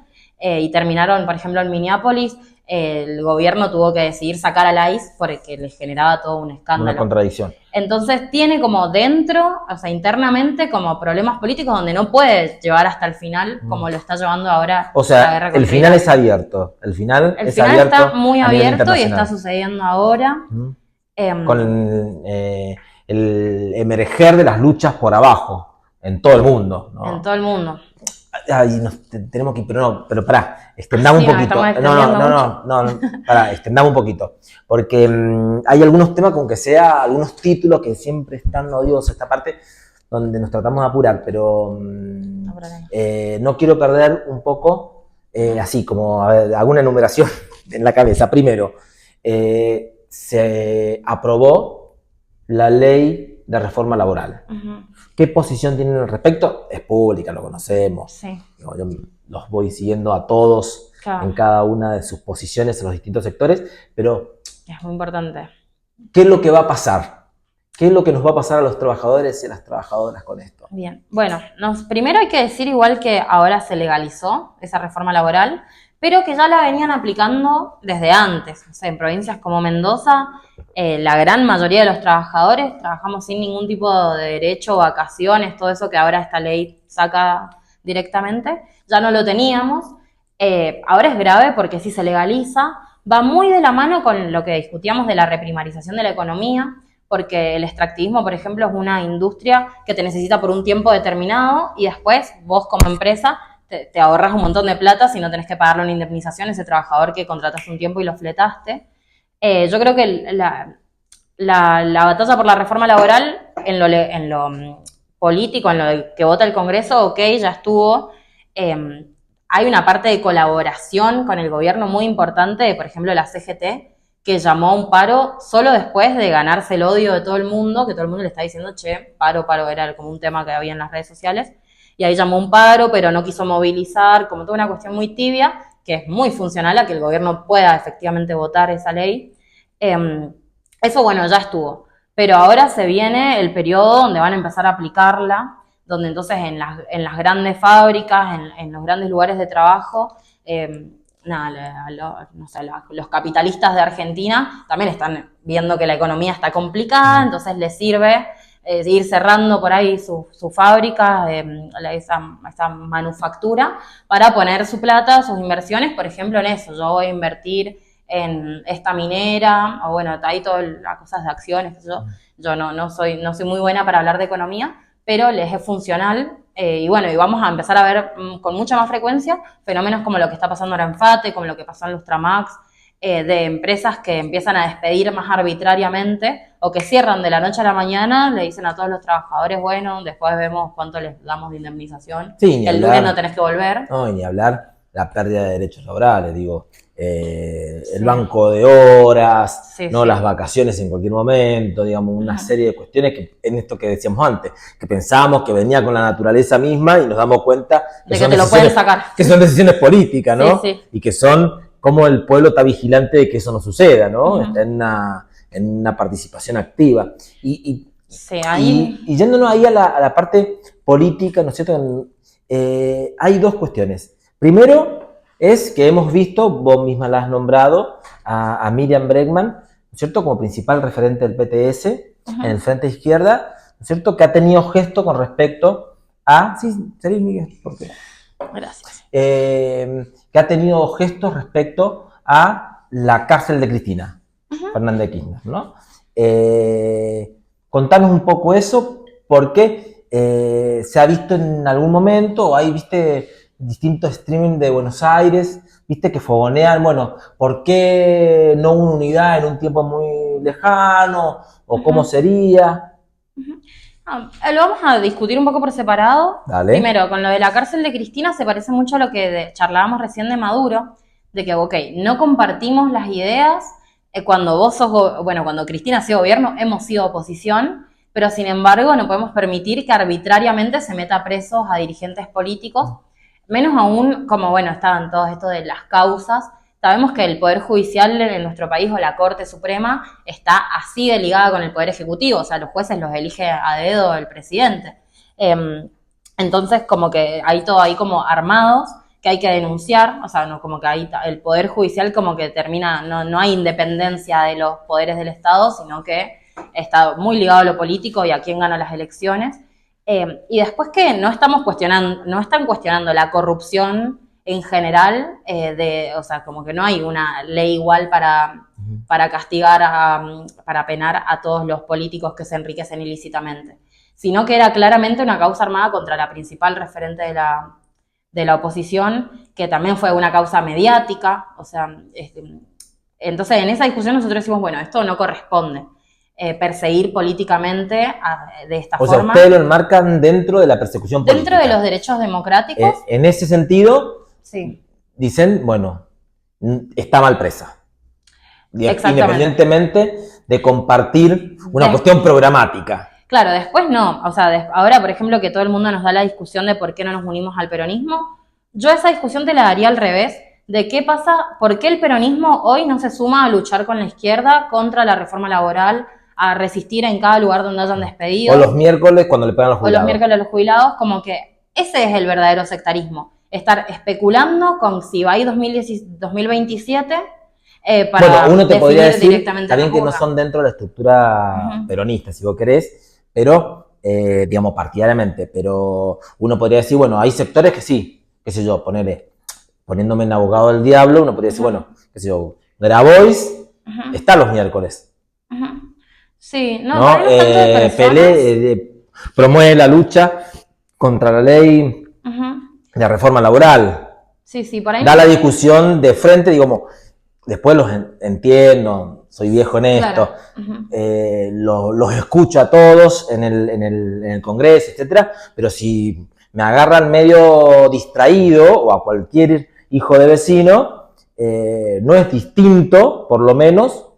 y terminaron, por ejemplo, en Minneapolis. El gobierno tuvo que decidir sacar al ICE porque les generaba todo un escándalo. Una contradicción. Entonces tiene como dentro, o sea, internamente, como problemas políticos donde no puede llevar hasta el final como lo está llevando ahora. O sea, el final es abierto. El final está muy abierto y está sucediendo ahora. Con el emerger de las luchas por abajo, en todo el mundo, ¿no? En todo el mundo. Ay, tenemos que ir, pero pará, extendamos un poquito. Pará, extendamos un poquito. Porque hay algunos temas, con que sea, algunos títulos que siempre están odiosos, esta parte donde nos tratamos de apurar, pero no quiero perder un poco, así como alguna enumeración en la cabeza. Primero, se aprobó la ley de reforma laboral. ¿Qué posición tienen al respecto? Es pública, lo conocemos. Sí. Yo los voy siguiendo a todos en cada una de sus posiciones en los distintos sectores, pero es muy importante. ¿Qué es lo que va a pasar? ¿Qué es lo que nos va a pasar a los trabajadores y a las trabajadoras con esto? Bien, bueno, primero hay que decir igual que ahora se legalizó esa reforma laboral, pero que ya la venían aplicando desde antes. O sea, en provincias como Mendoza, la gran mayoría de los trabajadores trabajamos sin ningún tipo de derecho, vacaciones, todo eso que ahora esta ley saca directamente, ya no lo teníamos. Ahora es grave porque si se legaliza, va muy de la mano con lo que discutíamos de la reprimarización de la economía, porque el extractivismo, por ejemplo, es una industria que te necesita por un tiempo determinado y después vos como empresa te ahorras un montón de plata si no tenés que pagarle una indemnización a ese trabajador que contrataste un tiempo y lo fletaste. Yo creo que la batalla por la reforma laboral en lo político, en lo que vota el Congreso, ok, ya estuvo. Hay una parte de colaboración con el gobierno muy importante, por ejemplo, la CGT, que llamó a un paro solo después de ganarse el odio de todo el mundo, que todo el mundo le está diciendo, che, paro, era como un tema que había en las redes sociales. Y ahí llamó un paro, pero no quiso movilizar, como toda una cuestión muy tibia, que es muy funcional a que el gobierno pueda efectivamente votar esa ley. Eso, bueno, ya estuvo. Pero ahora se viene el periodo donde van a empezar a aplicarla, donde entonces en las grandes fábricas, en los grandes lugares de trabajo, los capitalistas de Argentina también están viendo que la economía está complicada, entonces les sirve ir cerrando por ahí su fábrica, esa manufactura, para poner su plata, sus inversiones, por ejemplo, en eso. Yo voy a invertir en esta minera, o bueno, ahí todas las cosas de acciones. Yo no soy muy buena para hablar de economía, pero les es funcional Y bueno, y vamos a empezar a ver con mucha más frecuencia fenómenos como lo que está pasando ahora en FATE, como lo que pasó en Lustramax, de empresas que empiezan a despedir más arbitrariamente o que cierran de la noche a la mañana, le dicen a todos los trabajadores, bueno, después vemos cuánto les damos de indemnización, Sí, ni el hablar, lunes no tenés que volver. no, y ni hablar la pérdida de derechos laborales, digo, Sí. el banco de horas, Sí, ¿no? sí. Las vacaciones en cualquier momento, digamos, una serie de cuestiones que, en esto que decíamos antes, que pensábamos que venía con la naturaleza misma y nos damos cuenta De que te lo pueden sacar. que son decisiones políticas, ¿no? Sí, sí. Y que son como el pueblo está vigilante de que eso no suceda, ¿no? Ujú. Está en una participación activa. Sí, ahí... Y yéndonos ahí a la parte política, ¿no es cierto? Hay dos cuestiones. Primero es que hemos visto, vos misma la has nombrado, a Miriam Bregman, ¿no es cierto?, como principal referente del PTS en el Frente Izquierda, ¿no es cierto?, que ha tenido gesto con respecto a... Sí, sería Miguel, ¿por qué? Gracias. Que ha tenido gestos respecto a la cárcel de Cristina Fernández de Kirchner, ¿no? Contanos un poco eso, porque se ha visto en algún momento, o hay, viste, distintos streaming de Buenos Aires, viste, que fogonean, bueno, ¿por qué no una unidad en un tiempo muy lejano? ¿O cómo sería? Lo vamos a discutir un poco por separado. Dale. Primero, con lo de la cárcel de Cristina se parece mucho a lo que charlábamos recién de Maduro, de que, ok, no compartimos las ideas, cuando vos sos, bueno, cuando Cristina ha sido gobierno, hemos sido oposición, pero sin embargo no podemos permitir que arbitrariamente se meta presos a dirigentes políticos, menos aún como, bueno, estaban todo esto de las causas. Sabemos que el Poder Judicial en nuestro país, o la Corte Suprema, está así de ligada con el Poder Ejecutivo, o sea, los jueces los elige a dedo el presidente. Entonces, como que hay todo ahí como armados, que hay que denunciar, o sea, no, como que hay, el Poder Judicial como que termina, no hay independencia de los poderes del Estado, sino que está muy ligado a lo político y a quién gana las elecciones. Y después que no están cuestionando la corrupción en general, o sea, como que no hay una ley igual para castigar, para penar a todos los políticos que se enriquecen ilícitamente, sino que era claramente una causa armada contra la principal referente de la oposición, que también fue una causa mediática, o sea, entonces en esa discusión nosotros decimos, bueno, esto no corresponde. Perseguir políticamente de esta forma. O sea, ustedes lo enmarcan dentro de la persecución política. Dentro de los derechos democráticos. En ese sentido, sí. Dicen, bueno, está mal presa. Independientemente de compartir una cuestión programática. Claro, después no. O sea, ahora, por ejemplo, que todo el mundo nos da la discusión de por qué no nos unimos al peronismo, yo esa discusión te la daría al revés, de qué pasa, por qué el peronismo hoy no se suma a luchar con la izquierda contra la reforma laboral, a resistir en cada lugar donde hayan despedido. O los miércoles cuando le pagan a los jubilados. O los miércoles a los jubilados, como que ese es el verdadero sectarismo. Estar especulando con si va a ir 2027 para bueno, uno te podría decir directamente también que no son dentro de la estructura peronista, si vos querés, pero, digamos, partidariamente, pero uno podría decir, bueno, hay sectores que sí, qué sé yo, poniéndome en abogado del diablo, uno podría decir, bueno, qué sé yo, Grabois está los miércoles. Sí, no promueve la lucha contra la ley de reforma laboral. Sí, por ahí da la discusión de frente, digamos, después los entiendo, soy viejo en esto, los escucho a todos en el Congreso, etcétera, pero si me agarran medio distraído, o a cualquier hijo de vecino, no es distinto, por lo menos,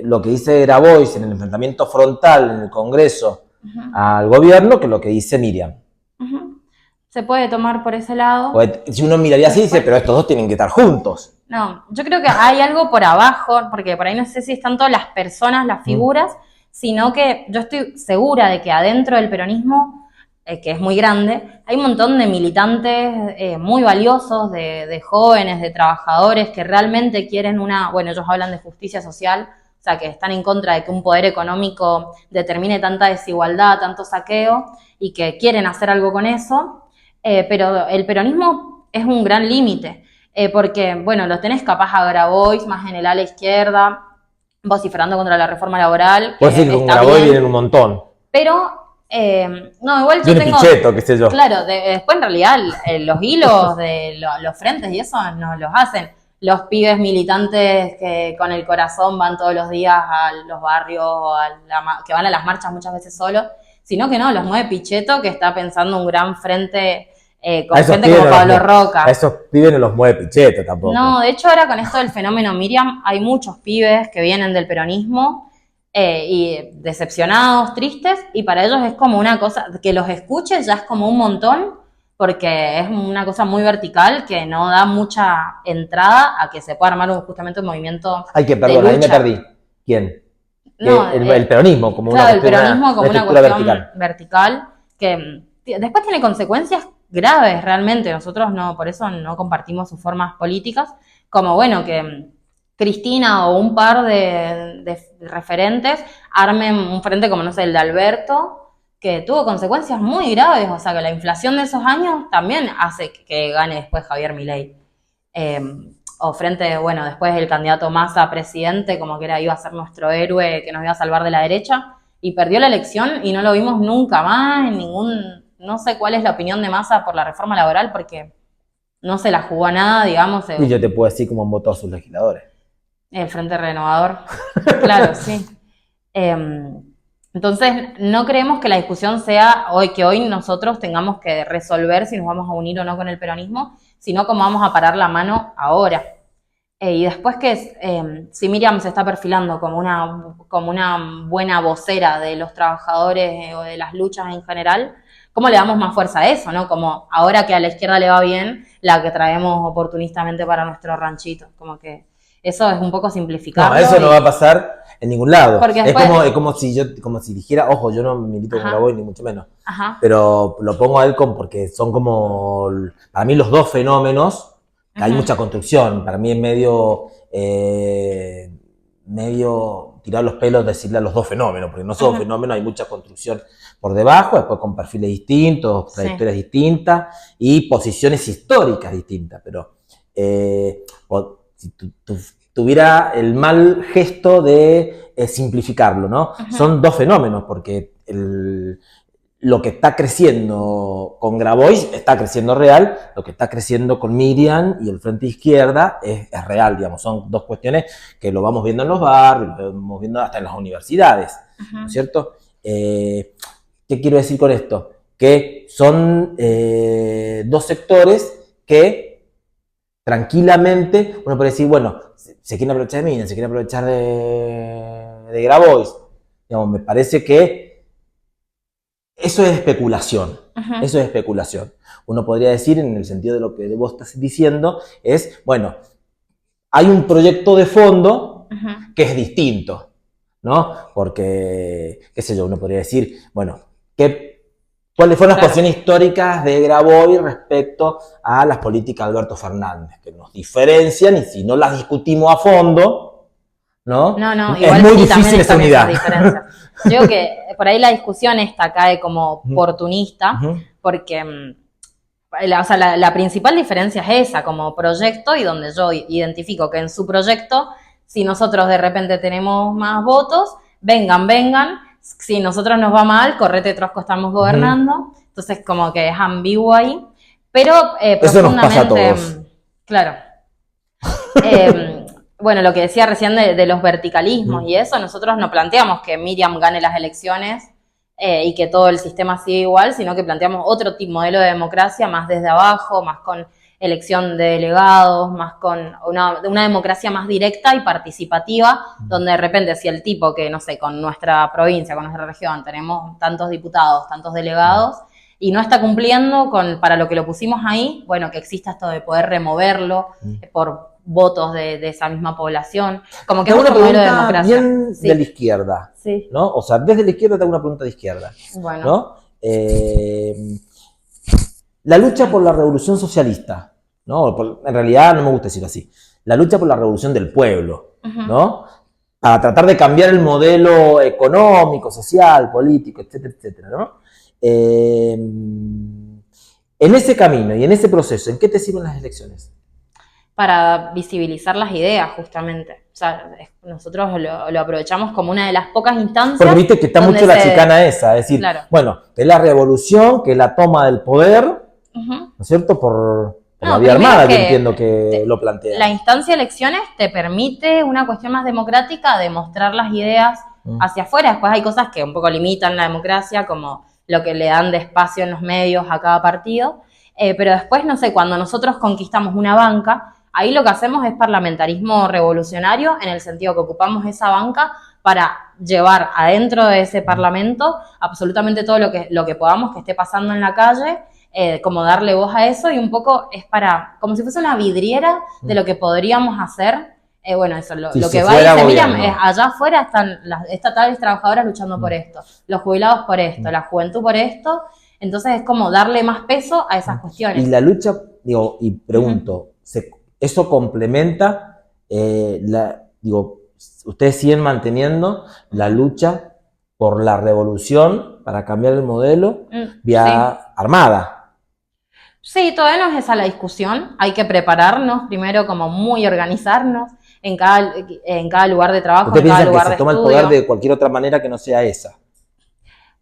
lo que dice Grabois en el enfrentamiento frontal en el Congreso al gobierno que lo que dice Miriam. Se puede tomar por ese lado. Si uno miraría así, dice, pero estos dos tienen que estar juntos. No, yo creo que hay algo por abajo, porque por ahí no sé si es tanto las personas, las figuras, sino que yo estoy segura de que adentro del peronismo, que es muy grande, hay un montón de militantes muy valiosos, de jóvenes, de trabajadores que realmente quieren bueno, ellos hablan de justicia social, o sea, que están en contra de que un poder económico determine tanta desigualdad, tanto saqueo, y que quieren hacer algo con eso. Pero el peronismo es un gran límite, porque, bueno, los tenés capaz a Grabois, más en el ala izquierda, vociferando contra la reforma laboral. Pues sí, con Grabois vienen un montón. Pero No, igual yo Johnny tengo... Pichetto, qué sé yo. Claro, después en realidad los hilos de los frentes y eso no los hacen los pibes militantes que con el corazón van todos los días a los barrios, que van a las marchas muchas veces solos, sino que no, los mueve Pichetto, que está pensando un gran frente con gente como Pablo Roca. A esos pibes no los mueve Pichetto tampoco. No, de hecho ahora con esto del fenómeno Miriam, hay muchos pibes que vienen del peronismo y decepcionados, tristes, y para ellos es como una cosa, que los escuches ya es como un montón, porque es una cosa muy vertical que no da mucha entrada a que se pueda armar justamente un movimiento. Ay, que perdón, ahí me perdí. ¿Quién? No, el peronismo como claro, una el peronismo como una cuestión vertical que después tiene consecuencias graves realmente. Nosotros no, por eso no compartimos sus formas políticas, como bueno, que Cristina o un par de referentes armen un frente como, no sé, el de Alberto, que tuvo consecuencias muy graves, o sea, que la inflación de esos años también hace que gane después Javier Milei. O frente, bueno, después el candidato Massa a presidente, como que iba a ser nuestro héroe que nos iba a salvar de la derecha, y perdió la elección y no lo vimos nunca más en no sé cuál es la opinión de Massa por la reforma laboral, porque no se la jugó a nada, digamos. Y yo te puedo decir cómo han votado sus legisladores. El Frente Renovador, claro, sí. Entonces, no creemos que la discusión sea que hoy nosotros tengamos que resolver si nos vamos a unir o no con el peronismo, sino cómo vamos a parar la mano ahora. Y después si Miriam se está perfilando como una buena vocera de los trabajadores o de las luchas en general, ¿cómo le damos más fuerza a eso, no? Como ahora que a la izquierda le va bien, la que traemos oportunistamente para nuestro ranchito, como que eso es un poco simplificarlo. No, eso no va a pasar en ningún lado. Después, es como si dijera, ojo, yo no milito con Grabois ni mucho menos. Ajá. Pero lo pongo a él porque son como, para mí, los dos fenómenos, que hay mucha construcción. Para mí es medio tirar los pelos decirle a los dos fenómenos, porque no son fenómenos, hay mucha construcción por debajo, después con perfiles distintos, trayectorias distintas y posiciones históricas distintas. Pero si tuviera el mal gesto de simplificarlo, ¿no? Son dos fenómenos, porque lo que está creciendo con Grabois está creciendo real, lo que está creciendo con Miriam y el Frente Izquierda es real, digamos, son dos cuestiones que lo vamos viendo en los barrios, lo vamos viendo hasta en las universidades, ¿no es cierto? ¿Qué quiero decir con esto? Que son dos sectores que tranquilamente uno puede decir, bueno, se quieren aprovechar de Miriam, se quieren aprovechar de Grabois, digamos, me parece que eso es especulación, eso es especulación. Uno podría decir, en el sentido de lo que vos estás diciendo, es, bueno, hay un proyecto de fondo que es distinto, ¿no? Porque, qué sé yo, uno podría decir, bueno, ¿cuáles fueron las posiciones históricas de Grabois respecto a las políticas de Alberto Fernández? Que nos diferencian y si no las discutimos a fondo, ¿no? No, es igual muy sí, difícil esa unidad. Yo creo que por ahí la discusión esta cae como oportunista, porque la principal diferencia es esa, como proyecto, y donde yo identifico que en su proyecto, si nosotros de repente tenemos más votos, vengan, si nosotros nos va mal, correte Trosco, estamos gobernando, entonces como que es ambiguo ahí, pero eso nos pasa a todos. Claro. Bueno, lo que decía recién de los verticalismos y eso, nosotros no planteamos que Miriam gane las elecciones y que todo el sistema siga igual, sino que planteamos otro modelo de democracia, más desde abajo, más con elección de delegados, más con una democracia más directa y participativa, donde de repente si el tipo que, no sé, con nuestra provincia, con nuestra región, tenemos tantos diputados, tantos delegados, y no está cumpliendo para lo que lo pusimos ahí, bueno, que exista esto de poder removerlo por votos de esa misma población, como que es otro modelo de democracia. Bien de la izquierda, ¿no? O sea, desde la izquierda te hago una pregunta de izquierda, bueno. ¿No? La lucha por la revolución socialista, ¿no? En realidad no me gusta decirlo así, la lucha por la revolución del pueblo, ¿no? Para tratar de cambiar el modelo económico, social, político, etcétera, etcétera, ¿no? En ese camino y en ese proceso, ¿en qué te sirven las elecciones? Para visibilizar las ideas, justamente. sea, nosotros lo aprovechamos como una de las pocas instancias. Porque viste que está mucho la chicana esa, es decir, claro. bueno, que es la revolución, que es la toma del poder, ¿no es cierto? Por la vía armada, yo entiendo que lo plantea. La instancia de elecciones te permite una cuestión más democrática de mostrar las ideas hacia afuera. Después hay cosas que un poco limitan la democracia, como lo que le dan de espacio en los medios a cada partido. Pero después, no sé, cuando nosotros conquistamos una banca, ahí lo que hacemos es parlamentarismo revolucionario, en el sentido que ocupamos esa banca para llevar adentro de ese parlamento absolutamente todo lo que podamos que esté pasando en la calle, como darle voz a eso, y un poco es para, como si fuese una vidriera de lo que podríamos hacer. Bueno, eso, lo que va y dice, mira, allá afuera están las estatales trabajadoras luchando por esto, los jubilados por esto, la juventud por esto. Entonces es como darle más peso a esas cuestiones. Y la lucha, digo, y pregunto, ¿eso complementa, ustedes siguen manteniendo la lucha por la revolución para cambiar el modelo vía armada? Sí, todavía no es esa la discusión. Hay que prepararnos primero, como muy organizarnos en cada lugar de trabajo, en cada lugar de estudio. ¿Usted piensa que se toma el poder de cualquier otra manera que no sea esa?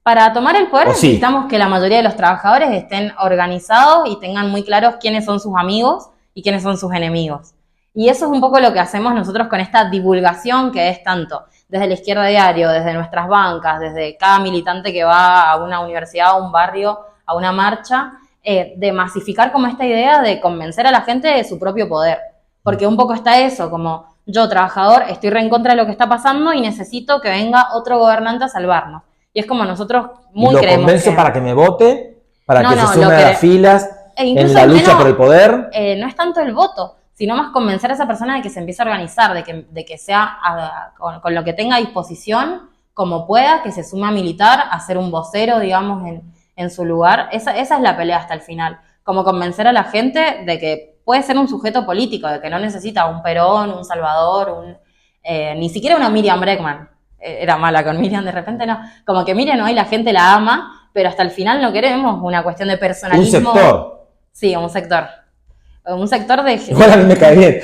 Para tomar el poder necesitamos que la mayoría de los trabajadores estén organizados y tengan muy claros quiénes son sus amigos y quiénes son sus enemigos. Y eso es un poco lo que hacemos nosotros con esta divulgación, que es tanto desde la Izquierda Diario, desde nuestras bancas, desde cada militante que va a una universidad, a un barrio, a una marcha, de masificar como esta idea de convencer a la gente de su propio poder. Porque un poco está eso, como yo, trabajador, estoy re en contra de lo que está pasando y necesito que venga otro gobernante a salvarnos. Y es como nosotros muy creemos. ¿Lo convenzo para que me vote? ¿Para que se sume a las filas en la lucha por el poder? No es tanto el voto, sino más convencer a esa persona de que se empiece a organizar, de que sea con lo que tenga a disposición, como pueda, que se sume a militar, a ser un vocero, digamos, en su lugar. Esa es la pelea hasta el final. Como convencer a la gente de que puede ser un sujeto político, de que no necesita un Perón, un Salvador, ni siquiera una Miriam Bregman. Era mala con Miriam, de repente no. Como que Miriam hoy la gente la ama, pero hasta el final no queremos una cuestión de personalismo. ¿Un sector? Sí, un sector. Un sector de... Igual a mí me cae bien,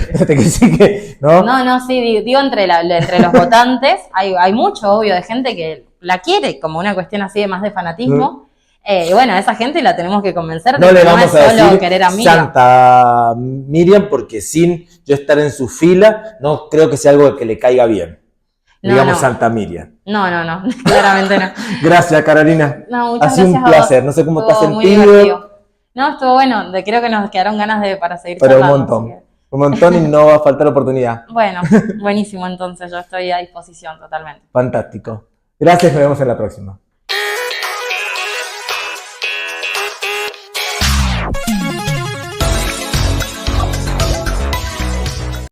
¿no? No, sí, digo entre los votantes, hay mucho, obvio, de gente que la quiere, como una cuestión así de más de fanatismo. Y bueno, a esa gente la tenemos que convencer de que no es solo querer a Miriam. Santa Miriam, porque sin yo estar en su fila, no creo que sea algo que le caiga bien. Digamos Santa Miriam. No, claramente no. Gracias, Carolina. No, muchas gracias. Ha sido un placer. No sé cómo te has sentido. No, estuvo bueno. Creo que nos quedaron ganas para seguir charlando. Pero un montón y no va a faltar oportunidad. Bueno, buenísimo entonces. Yo estoy a disposición totalmente. Fantástico. Gracias, nos vemos en la próxima.